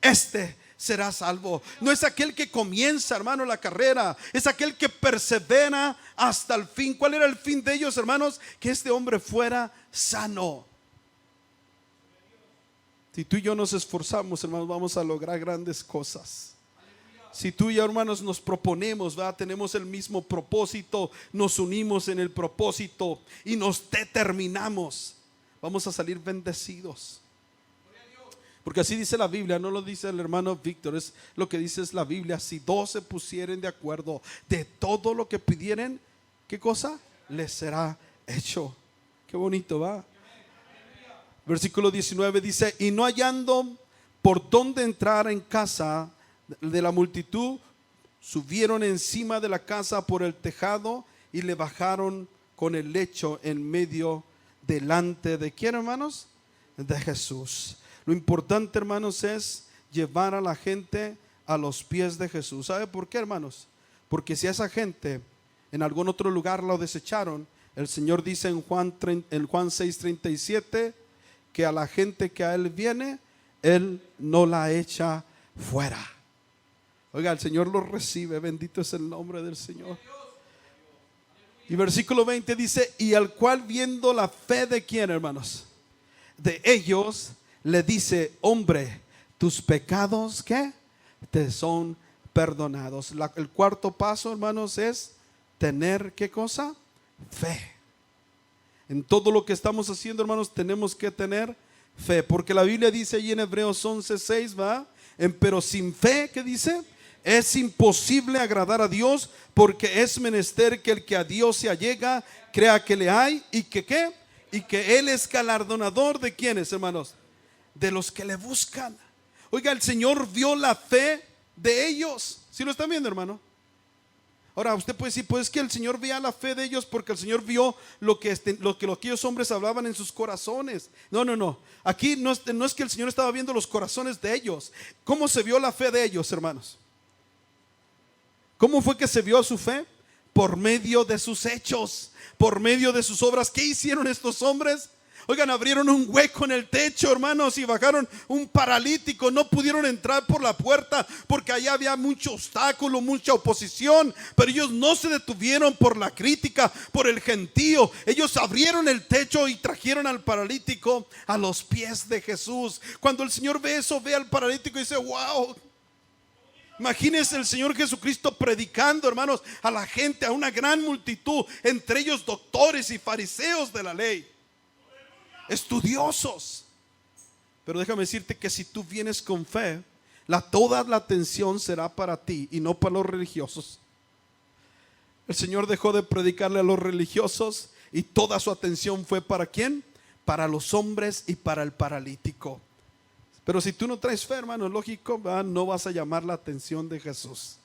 Speaker 1: este será salvo. No es aquel que comienza, hermano, la carrera, es aquel que persevera hasta el fin. ¿Cuál era el fin de ellos, hermanos? Que este hombre fuera sano. Si tú y yo nos esforzamos, hermanos, vamos a lograr grandes cosas. Si tú y yo, hermanos, nos proponemos, ¿verdad? Tenemos el mismo propósito, nos unimos en el propósito y nos determinamos, vamos a salir bendecidos. Porque así dice la Biblia, no lo dice el hermano Víctor, es lo que dice es la Biblia. Si dos se pusieren de acuerdo de todo lo que pidieren, ¿qué cosa? Les será hecho. Qué bonito, va. Versículo 19 dice: y no hallando por dónde entrar en casa de la multitud, subieron encima de la casa por el tejado y le bajaron con el lecho en medio, delante de ¿quién, hermanos? De Jesús. Lo importante, hermanos, es llevar a la gente a los pies de Jesús. ¿Sabe por qué, hermanos? Porque si a esa gente en algún otro lugar lo desecharon, el Señor dice en Juan 6:37 que a la gente que a Él viene, Él no la echa fuera. Oiga, el Señor los recibe, bendito es el nombre del Señor. Y versículo 20 dice: y al cual viendo la fe de quién, hermanos, de ellos, le dice: hombre, tus pecados ¿qué? Te son perdonados. El cuarto paso, hermanos, es tener ¿qué cosa? Fe. En todo lo que estamos haciendo, hermanos, tenemos que tener fe, porque la Biblia dice allí en Hebreos 11:6, ¿va? Pero sin fe, ¿qué dice? Es imposible agradar a Dios, porque es menester que el que a Dios se allega crea que le hay y que ¿qué? Y que Él es galardonador de ¿quiénes, hermanos? De los que le buscan. Oiga, el Señor vio la fe de ellos. ¿Sí lo están viendo, hermano? Ahora usted puede decir: pues es que el Señor veía la fe de ellos porque el Señor vio lo que aquellos hombres hablaban en sus corazones. No. Aquí no es que el Señor estaba viendo los corazones de ellos. ¿Cómo se vio la fe de ellos, hermanos? ¿Cómo fue que se vio su fe? Por medio de sus hechos, por medio de sus obras. ¿Qué hicieron estos hombres? Oigan, abrieron un hueco en el techo, hermanos, y bajaron un paralítico. No pudieron entrar por la puerta porque allá había mucho obstáculo, mucha oposición. Pero ellos no se detuvieron por la crítica, por el gentío. Ellos abrieron el techo y trajeron al paralítico a los pies de Jesús. Cuando el Señor ve eso, ve al paralítico y dice: wow. Imagínense el Señor Jesucristo predicando, hermanos, a la gente, a una gran multitud, entre ellos doctores y fariseos de la ley, estudiosos. Pero déjame decirte que si tú vienes con fe, toda la atención será para ti y no para los religiosos. El Señor dejó de predicarle a los religiosos y toda su atención fue ¿para quién? Para los hombres y para el paralítico. Pero si tú no traes fe, hermano, lógico, no vas a llamar la atención de Jesús.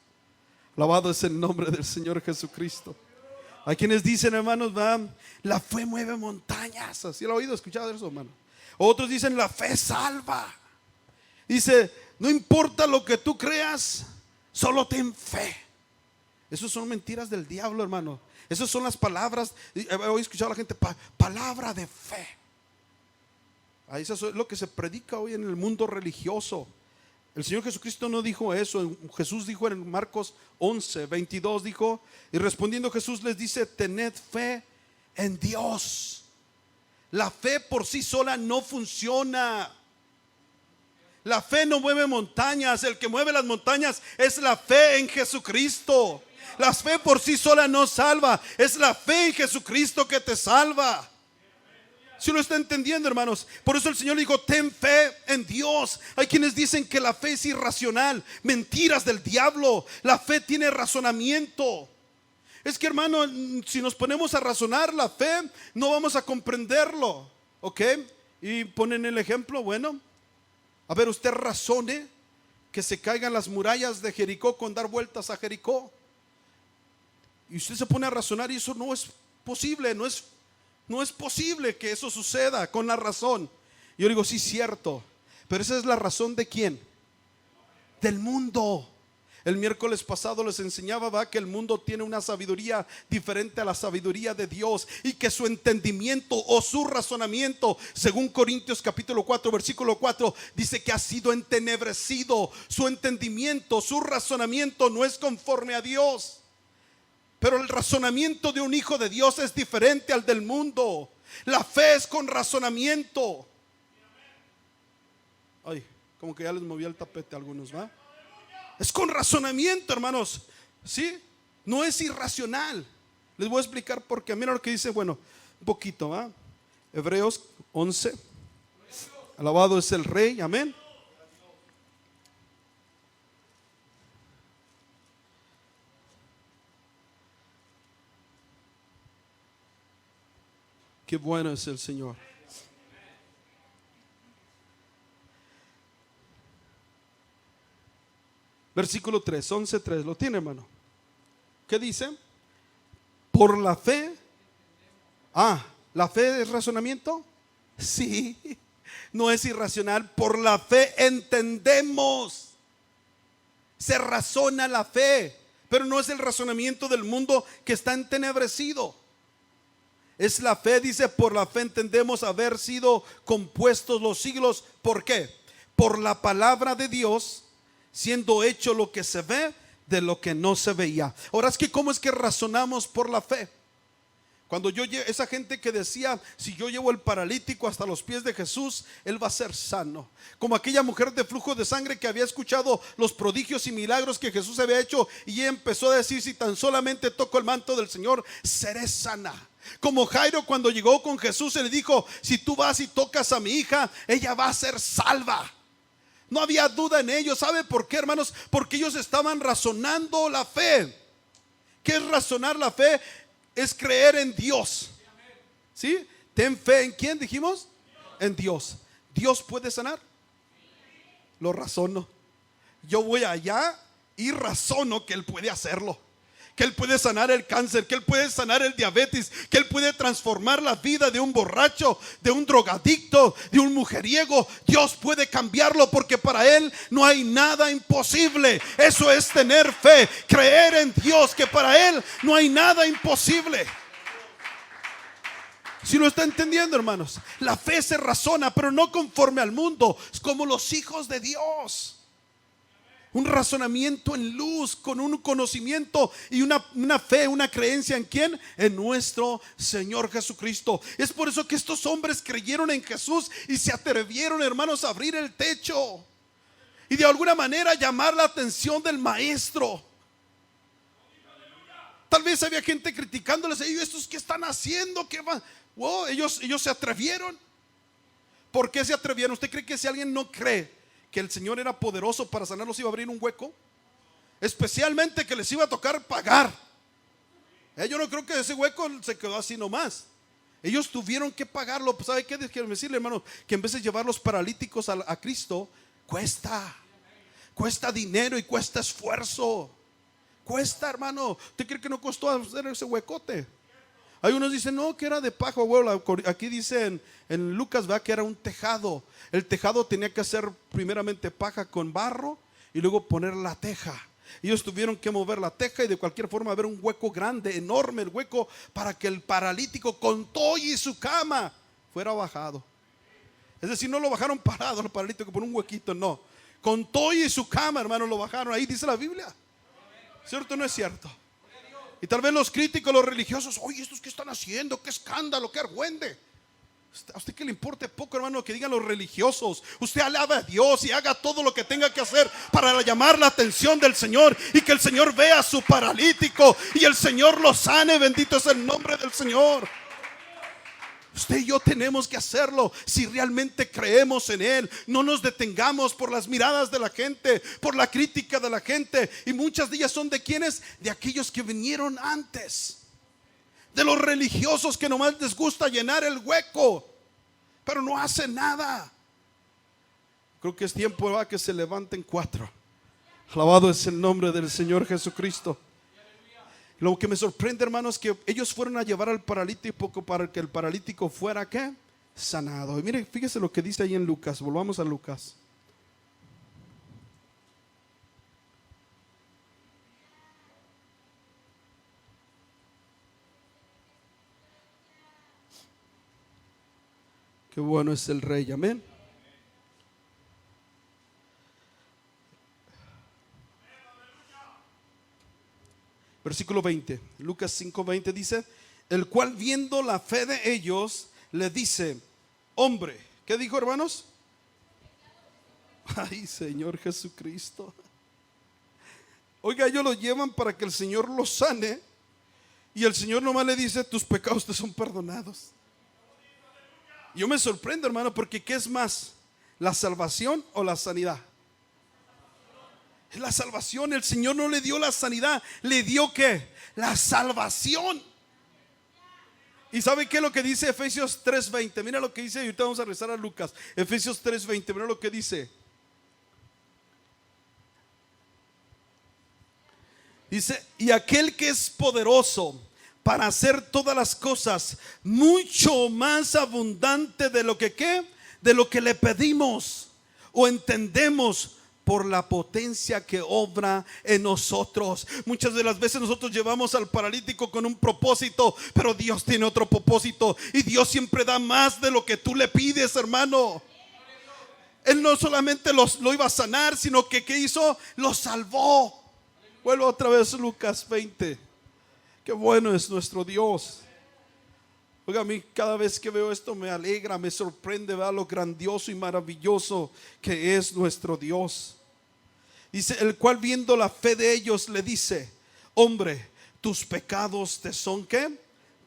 Speaker 1: Alabado es el nombre del Señor Jesucristo. Hay quienes dicen, hermanos, la fe mueve montañas. ¿Sí lo ha oído, escuchado eso, hermano? Otros dicen: la fe salva. Dice: no importa lo que tú creas, solo ten fe. Esas son mentiras del diablo, hermano. Esas son las palabras. He escuchado a la gente: palabra de fe. Eso es lo que se predica hoy en el mundo religioso. El Señor Jesucristo no dijo eso. Jesús dijo en Marcos 11:22, dijo: y respondiendo Jesús les dice: tened fe en Dios. La fe por sí sola no funciona. La fe no mueve montañas. El que mueve las montañas es la fe en Jesucristo. La fe por sí sola no salva. Es la fe en Jesucristo que te salva. ¿Sí lo está entendiendo, hermanos? Por eso el Señor dijo: ten fe en Dios. Hay quienes dicen que la fe es irracional. Mentiras del diablo. La fe tiene razonamiento. Es que, hermano, si nos ponemos a razonar la fe, no vamos a comprenderlo. ¿Ok? Y ponen el ejemplo. Bueno, a ver, usted razone que se caigan las murallas de Jericó con dar vueltas a Jericó. Y usted se pone a razonar y eso no es posible. No es posible que eso suceda con la razón. Yo digo: sí, cierto. Pero esa es la razón ¿de quién? Del mundo. El miércoles pasado les enseñaba que el mundo tiene una sabiduría diferente a la sabiduría de Dios, y que su entendimiento o su razonamiento, según Corintios capítulo 4 versículo 4, dice que ha sido entenebrecido. Su entendimiento, su razonamiento no es conforme a Dios. Pero el razonamiento de un hijo de Dios es diferente al del mundo. La fe es con razonamiento. Ay, como que ya les moví el tapete a algunos, ¿va? Es con razonamiento, hermanos. ¿Sí? No es irracional. Les voy a explicar por qué. Mira lo que dice, bueno, un poquito, ¿va? Hebreos 11. Alabado es el Rey, amén. Qué bueno es el Señor. Versículo 3, 11:3, ¿lo tiene, hermano? ¿Qué dice? Por la fe. ¿La fe es razonamiento? Sí, no es irracional. Por la fe entendemos. Se razona la fe, pero no es el razonamiento del mundo que está entenebrecido. Es la fe, dice, por la fe entendemos haber sido compuestos los siglos. ¿Por qué? Por la palabra de Dios, siendo hecho lo que se ve de lo que no se veía. Ahora es que ¿cómo es que razonamos por la fe? Cuando esa gente que decía, si yo llevo el paralítico hasta los pies de Jesús, él va a ser sano. Como aquella mujer de flujo de sangre que había escuchado los prodigios y milagros que Jesús había hecho, y ella empezó a decir, si tan solamente toco el manto del Señor, seré sana. Como Jairo, cuando llegó con Jesús, él dijo, si tú vas y tocas a mi hija, ella va a ser salva. No había duda en ellos. ¿Sabe por qué, hermanos? Porque ellos estaban razonando la fe. ¿Qué es razonar la fe? Es creer en Dios. ¿Sí? Ten fe en ¿quién dijimos? En Dios. ¿Dios puede sanar? Lo razono. Yo voy allá y razono que Él puede hacerlo. Que Él puede sanar el cáncer, que Él puede sanar el diabetes, que Él puede transformar la vida de un borracho, de un drogadicto, de un mujeriego. Dios puede cambiarlo, porque para Él no hay nada imposible. Eso es tener fe, creer en Dios, que para Él no hay nada imposible. Si lo está entendiendo, hermanos, la fe se razona, pero no conforme al mundo. Es como los hijos de Dios. Un razonamiento en luz, con un conocimiento y una fe, una creencia en ¿quién? En nuestro Señor Jesucristo. Es por eso que estos hombres creyeron en Jesús y se atrevieron, hermanos, a abrir el techo y de alguna manera llamar la atención del maestro. Tal vez había gente criticándoles, ¿estos qué están haciendo? ¿Qué van? Wow, ellos se atrevieron. ¿Por qué se atrevieron? ¿Usted cree que si alguien no cree que el Señor era poderoso para sanarlos, iba a abrir un hueco? Especialmente que les iba a tocar pagar. Yo no creo que ese hueco se quedó así nomás. Ellos tuvieron que pagarlo. ¿Sabe qué quiero decirle, hermano? Que en vez de llevar los paralíticos a Cristo, cuesta dinero y cuesta esfuerzo. Cuesta, hermano. ¿Usted cree que no costó hacer ese huecote? Hay unos dicen, no, que era de paja. Bueno, aquí dicen en Lucas, ¿verdad? Que era un tejado. El tejado tenía que hacer primeramente paja con barro y luego poner la teja. Ellos tuvieron que mover la teja y de cualquier forma haber un hueco grande, enorme el hueco, para que el paralítico con todo y su cama fuera bajado. Es decir, no lo bajaron parado el paralítico por un huequito, no. Con todo y su cama, hermano, lo bajaron. Ahí dice la Biblia. ¿Cierto o no es cierto? Y tal vez los críticos, los religiosos, oye, ¿estos qué están haciendo? ¡Qué escándalo, qué argüende! ¿A usted que le importe poco, hermano, que digan los religiosos? Usted alaba a Dios y haga todo lo que tenga que hacer para llamar la atención del Señor, y que el Señor vea a su paralítico y el Señor lo sane. Bendito es el nombre del Señor. Usted y yo tenemos que hacerlo si realmente creemos en Él. No nos detengamos por las miradas de la gente, por la crítica de la gente. Y muchas de ellas son de quienes, de aquellos que vinieron antes, de los religiosos que nomás les gusta llenar el hueco, pero no hacen nada. Creo que es tiempo, ¿verdad?, que se levanten 4. Alabado es el nombre del Señor Jesucristo. Lo que me sorprende, hermanos, es que ellos fueron a llevar al paralítico para que el paralítico fuera ¿qué? Sanado. Y mire, fíjese lo que dice ahí en Lucas. Volvamos a Lucas. Qué bueno es el Rey, amén. Versículo 20, Lucas 5:20 dice, el cual viendo la fe de ellos, le dice, hombre, ¿qué dijo, hermanos? Ay, Señor Jesucristo. Oiga, ellos lo llevan para que el Señor los sane, y el Señor nomás le dice, tus pecados te son perdonados. Yo me sorprendo, hermano, porque ¿qué es más? ¿La salvación o la sanidad? Es la salvación. El Señor no le dio la sanidad, le dio ¿qué? La salvación. ¿Y sabe qué es lo que dice Efesios 3:20? Mira lo que dice, y ahorita vamos a regresar a Lucas. Efesios 3:20, mira lo que dice. Dice, y aquel que es poderoso para hacer todas las cosas mucho más abundante de lo que ¿qué? De lo que le pedimos o entendemos, por la potencia que obra en nosotros. Muchas de las veces nosotros llevamos al paralítico con un propósito, pero Dios tiene otro propósito, y Dios siempre da más de lo que tú le pides, hermano. Él no solamente lo iba a sanar, sino que ¿qué hizo? Lo salvó. Vuelvo otra vez a Lucas 20. Qué bueno es nuestro Dios. Oiga, a mí cada vez que veo esto me alegra, me sorprende ver lo grandioso y maravilloso que es nuestro Dios. Dice, el cual viendo la fe de ellos le dice, hombre, tus pecados te son ¿qué?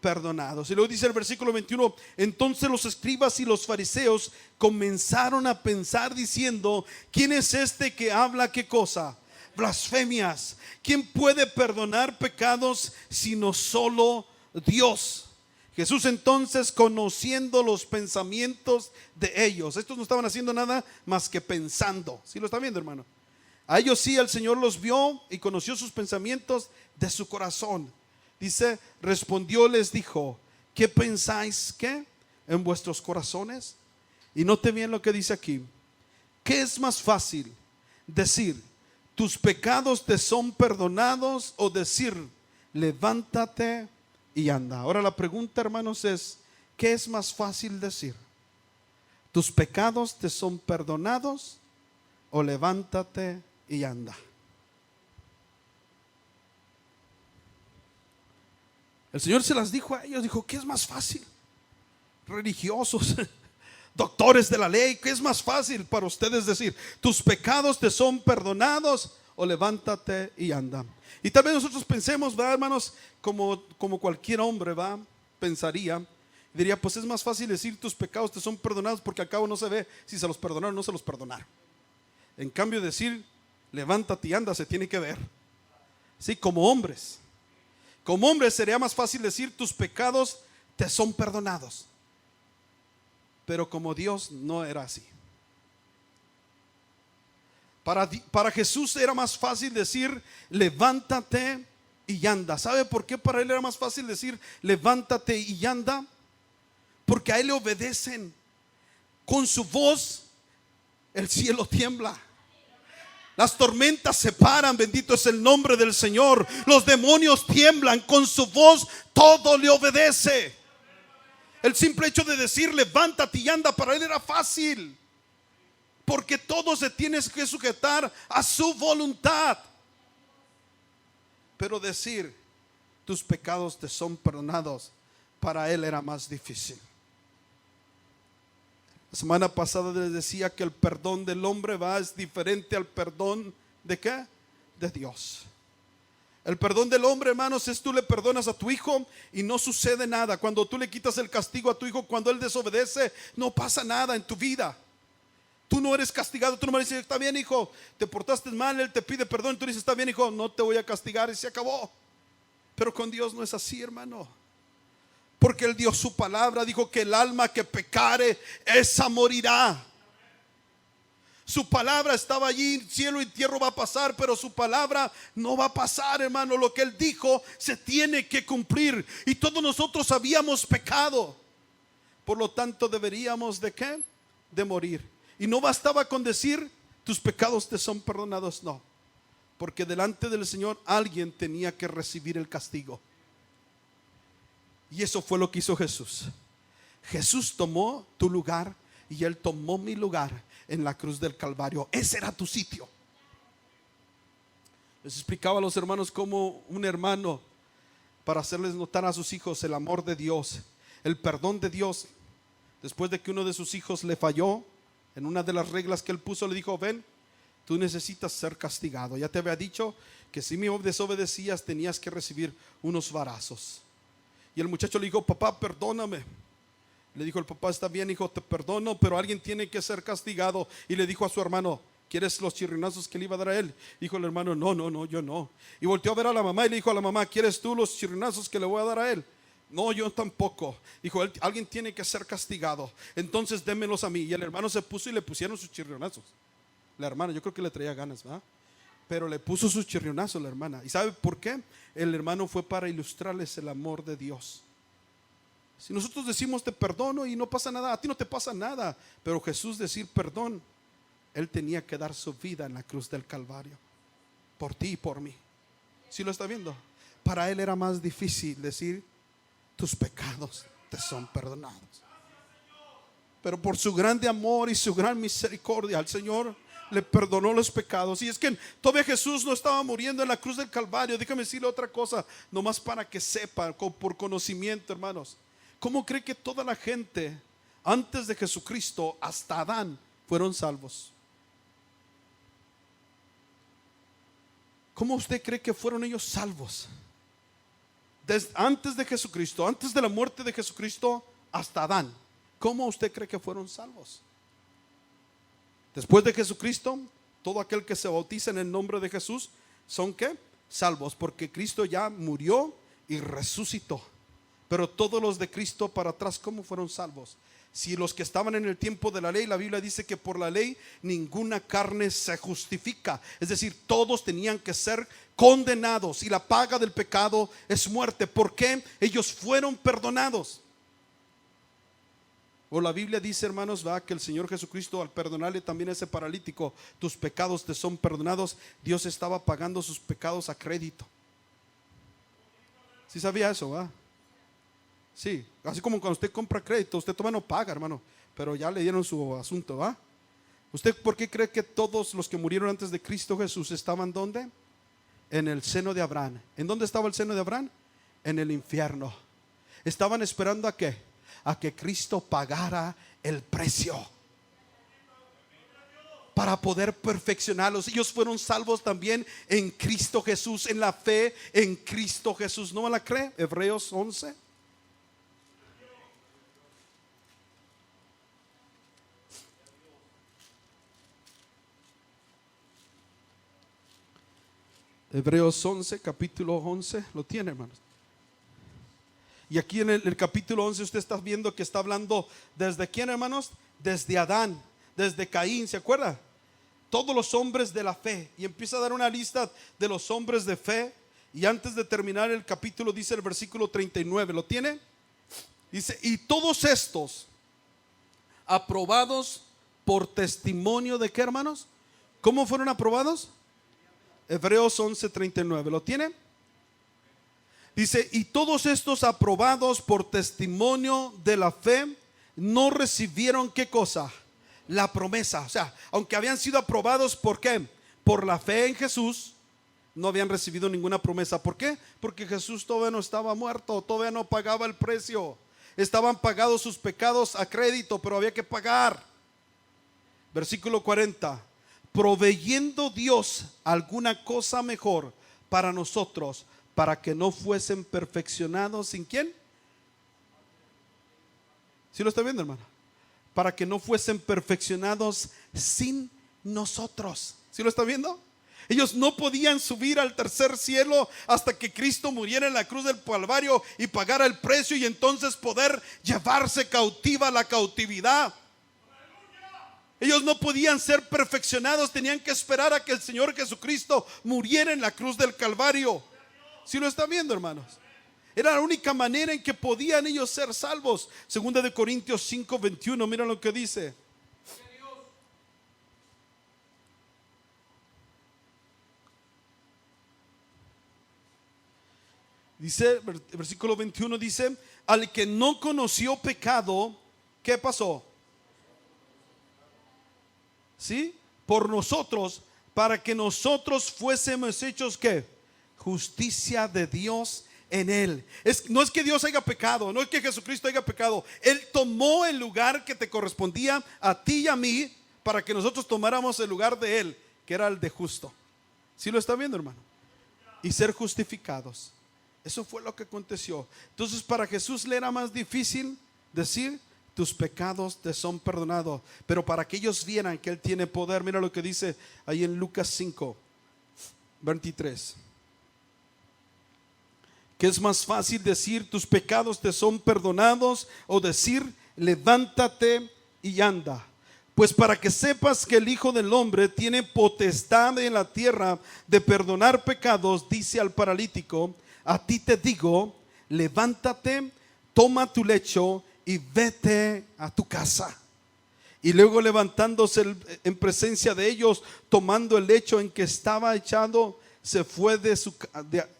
Speaker 1: Perdonados. Y luego dice el versículo 21, entonces los escribas y los fariseos comenzaron a pensar diciendo, ¿quién es este que habla qué cosa? Blasfemias. ¿Quién puede perdonar pecados sino solo Dios? Jesús entonces, conociendo los pensamientos de ellos, estos no estaban haciendo nada más que pensando. ¿Sí lo está viendo, hermano? A ellos sí, el Señor los vio y conoció sus pensamientos de su corazón. Dice, respondió, les dijo, ¿qué pensáis qué? En vuestros corazones. Y note bien lo que dice aquí. ¿Qué es más fácil? Decir, tus pecados te son perdonados, o decir, levántate y anda. Ahora la pregunta, hermanos, es, ¿qué es más fácil decir? ¿Tus pecados te son perdonados, o levántate y anda? El Señor se las dijo a ellos, dijo, ¿qué es más fácil? Religiosos, doctores de la ley, ¿qué es más fácil para ustedes decir? ¿Tus pecados te son perdonados, o levántate y anda? Y tal vez nosotros pensemos, ¿verdad, hermanos? Como cualquier hombre, ¿va? Pensaría, diría, pues es más fácil decir tus pecados te son perdonados, porque al cabo no se ve si se los perdonaron o no se los perdonaron. En cambio, decir levántate y anda se tiene que ver. Sí, como hombres sería más fácil decir tus pecados te son perdonados. Pero como Dios no era así. Para Jesús era más fácil decir levántate y anda. ¿Sabe por qué para él era más fácil decir levántate y anda? Porque a él le obedecen. Con su voz el cielo tiembla, las tormentas se paran, bendito es el nombre del Señor. Los demonios tiemblan, con su voz todo le obedece. El simple hecho de decir levántate y anda para él era fácil, porque todo se tiene que sujetar a su voluntad. Pero decir tus pecados te son perdonados, para él era más difícil. La semana pasada les decía que el perdón del hombre es diferente al perdón ¿de qué? De Dios. El perdón del hombre, hermanos, es tú le perdonas a tu hijo y no sucede nada. Cuando tú le quitas el castigo a tu hijo, cuando él desobedece, no pasa nada en tu vida. Tú no eres castigado. Tú no me dices, está bien, hijo, te portaste mal, él te pide perdón, y tú dices, está bien, hijo, no te voy a castigar, y se acabó. Pero con Dios no es así, hermano. Porque él dio su palabra, dijo que el alma que pecare, esa morirá. Su palabra estaba allí, cielo y tierra va a pasar, pero su palabra no va a pasar, hermano. Lo que él dijo se tiene que cumplir, y todos nosotros habíamos pecado. Por lo tanto deberíamos ¿de qué? De morir. Y no bastaba con decir tus pecados te son perdonados, no, porque delante del Señor alguien tenía que recibir el castigo. Y eso fue lo que hizo Jesús. Jesús tomó tu lugar y él tomó mi lugar en la cruz del Calvario. Ese era tu sitio. Les explicaba a los hermanos cómo un hermano, para hacerles notar a sus hijos el amor de Dios, el perdón de Dios, después de que uno de sus hijos le falló en una de las reglas que él puso, le dijo, ven, tú necesitas ser castigado. Ya te había dicho que si me desobedecías tenías que recibir unos varazos. Y el muchacho le dijo, papá, perdóname. Le dijo el papá, está bien, hijo, te perdono, pero alguien tiene que ser castigado. Y le dijo a su hermano, ¿quieres los chirrinazos que le iba a dar a él? Dijo el hermano, no, yo no. Y volteó a ver a la mamá y le dijo a la mamá, ¿quieres tú los chirrinazos que le voy a dar a él? No, yo tampoco. Dijo, alguien tiene que ser castigado, entonces démelos a mí. Y el hermano se puso y le pusieron sus chirrionazos. La hermana, yo creo que le traía ganas, ¿verdad? Pero le puso sus chirrionazos la hermana. ¿Y sabe por qué? El hermano fue para ilustrarles el amor de Dios. Si nosotros decimos te perdono y no pasa nada, a ti no te pasa nada. Pero Jesús decir perdón, Él tenía que dar su vida en la cruz del Calvario, por ti y por mí. ¿Sí lo está viendo? Para Él era más difícil decir tus pecados te son perdonados. Pero por su grande amor y su gran misericordia, el Señor le perdonó los pecados. Y es que todavía Jesús no estaba muriendo en la cruz del Calvario. Déjame decirle otra cosa, nomás para que sepan, por conocimiento, hermanos. ¿Cómo cree que toda la gente antes de Jesucristo, hasta Adán, fueron salvos? ¿Cómo usted cree que fueron ellos salvos? Antes de Jesucristo, antes de la muerte de Jesucristo, hasta Adán, ¿cómo usted cree que fueron salvos? Después de Jesucristo, todo aquel que se bautiza en el nombre de Jesús, ¿son qué? Salvos, porque Cristo ya murió y resucitó. Pero todos los de Cristo para atrás, ¿cómo fueron salvos? Si los que estaban en el tiempo de la ley, la Biblia dice que por la ley ninguna carne se justifica. Es decir, todos tenían que ser condenados y la paga del pecado es muerte. ¿Por qué? Ellos fueron perdonados. O la Biblia dice, hermanos, va, que el Señor Jesucristo, al perdonarle también a ese paralítico, tus pecados te son perdonados. Dios estaba pagando sus pecados a crédito. ¿Sí sabía eso, va? Sí, así como cuando usted compra crédito, usted todavía no paga, hermano, pero ya le dieron su asunto, ¿va? ¿Usted por qué cree que todos los que murieron antes de Cristo Jesús estaban dónde? En el seno de Abraham. ¿En dónde estaba el seno de Abraham? En el infierno. Estaban esperando ¿a qué? A que Cristo pagara el precio para poder perfeccionarlos. Ellos fueron salvos también en Cristo Jesús, en la fe en Cristo Jesús. ¿No me la cree? Hebreos 11. Hebreos 11, capítulo 11, lo tiene, hermanos. Y aquí en el capítulo 11 usted está viendo que está hablando desde quién, hermanos, desde Adán, desde Caín, ¿se acuerda? Todos los hombres de la fe, y empieza a dar una lista de los hombres de fe. Y antes de terminar el capítulo dice el versículo 39, ¿lo tiene? Dice, y todos estos aprobados por testimonio de qué, hermanos. ¿Cómo fueron aprobados? Hebreos 11:39, ¿lo tiene? Dice, y todos estos aprobados por testimonio de la fe no recibieron ¿qué cosa? La promesa. O sea, aunque habían sido aprobados, ¿por qué? Por la fe en Jesús, no habían recibido ninguna promesa. ¿Por qué? Porque Jesús todavía no estaba muerto, todavía no pagaba el precio. Estaban pagados sus pecados a crédito, pero había que pagar. Versículo 40, proveyendo Dios alguna cosa mejor para nosotros, para que no fuesen perfeccionados ¿sin quién? ¿Sí lo está viendo, hermano? Para que no fuesen perfeccionados sin nosotros. ¿Sí lo está viendo? Ellos no podían subir al tercer cielo hasta que Cristo muriera en la cruz del Calvario y pagara el precio, y entonces poder llevarse cautiva la cautividad. Ellos no podían ser perfeccionados, tenían que esperar a que el Señor Jesucristo muriera en la cruz del Calvario. ¿Sí lo están viendo, hermanos? Era la única manera en que podían ellos ser salvos. Segunda de Corintios 5:21, mira lo que dice. Dice, versículo 21 dice, al que no conoció pecado, ¿qué pasó? ¿Sí? Por nosotros, para que nosotros fuésemos hechos ¿qué? Justicia de Dios en él. No es que Dios haya pecado, no es que Jesucristo haya pecado. Él tomó el lugar que te correspondía a ti y a mí, para que nosotros tomáramos el lugar de él, que era el de justo. ¿Sí lo está viendo, hermano? Y ser justificados. Eso fue lo que aconteció. Entonces para Jesús le era más difícil decir tus pecados te son perdonados, pero para que ellos vieran que él tiene poder, mira lo que dice ahí en Lucas 5:23. ¿Qué es más fácil decir tus pecados te son perdonados o decir levántate y anda? Pues para que sepas que el Hijo del Hombre tiene potestad en la tierra de perdonar pecados, dice al paralítico, a ti te digo, levántate, toma tu lecho y vete a tu casa. Y luego levantándose en presencia de ellos, tomando el lecho en que estaba echado, se fue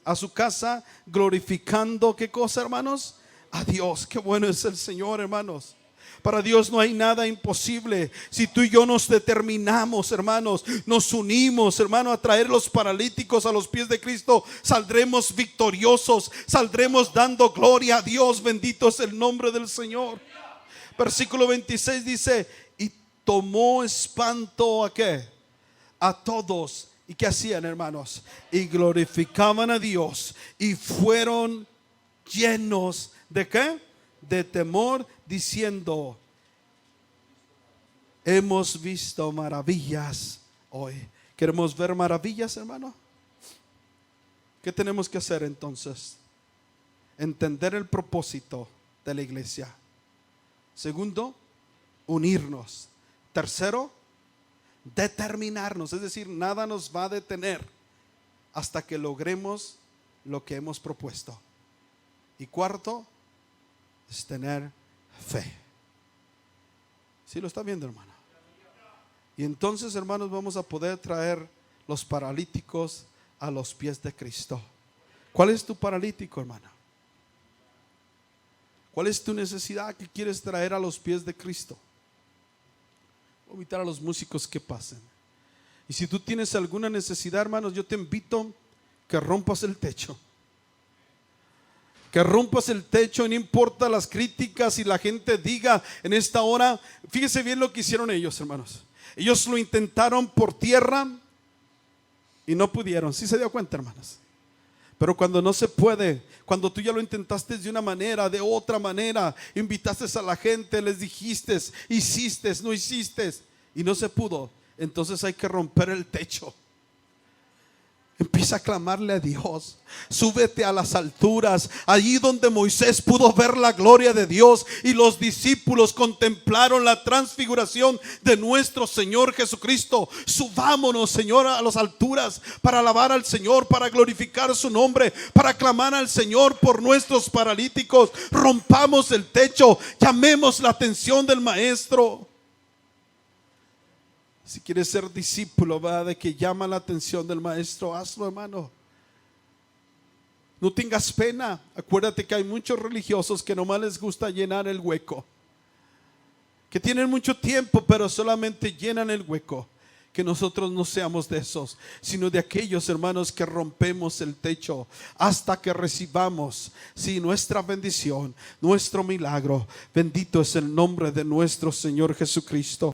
Speaker 1: a su casa glorificando, ¿qué cosa, hermanos? A Dios. Qué bueno es el Señor, hermanos. Para Dios no hay nada imposible. Si tú y yo nos determinamos, hermanos, nos unimos, hermano, a traer los paralíticos a los pies de Cristo, saldremos victoriosos, saldremos dando gloria a Dios. Bendito es el nombre del Señor. Versículo 26 dice, y tomó espanto ¿a qué? A todos. ¿Y qué hacían, hermanos? Y glorificaban a Dios y fueron llenos ¿de qué? De temor, diciendo, hemos visto maravillas hoy. ¿Queremos ver maravillas, hermano? ¿Qué tenemos que hacer entonces? Entender el propósito de la iglesia. Segundo, unirnos. Tercero, determinarnos, es decir, nada nos va a detener hasta que logremos lo que hemos propuesto. Y cuarto, es tener fe. ¿Sí lo está viendo, hermano? Y entonces, hermanos, vamos a poder traer los paralíticos a los pies de Cristo. ¿Cuál es tu paralítico, hermano? ¿Cuál es tu necesidad que quieres traer a los pies de Cristo? Voy a invitar a los músicos que pasen. Y si tú tienes alguna necesidad, hermanos, yo te invito que rompas el techo. Que rompas el techo, no importa las críticas y la gente diga en esta hora. Fíjese bien lo que hicieron ellos, hermanos. Ellos lo intentaron por tierra y no pudieron. ¿Sí se dio cuenta, hermanos? Pero cuando no se puede, cuando tú ya lo intentaste de una manera, de otra manera, invitaste a la gente, les dijiste, hiciste, no hiciste y no se pudo, entonces hay que romper el techo. Empieza a clamarle a Dios. Súbete a las alturas, allí donde Moisés pudo ver la gloria de Dios y los discípulos contemplaron la transfiguración de nuestro Señor Jesucristo. Subámonos, Señor, a las alturas para alabar al Señor, para glorificar su nombre, para clamar al Señor por nuestros paralíticos. Rompamos el techo, llamemos la atención del Maestro. Si quieres ser discípulo, ¿verdad?, de que llama la atención del Maestro, hazlo, hermano. No tengas pena. Acuérdate que hay muchos religiosos que nomás les gusta llenar el hueco, que tienen mucho tiempo pero solamente llenan el hueco. Que nosotros no seamos de esos, sino de aquellos, hermanos, que rompemos el techo hasta que recibamos, sí, nuestra bendición, nuestro milagro. Bendito es el nombre de nuestro Señor Jesucristo.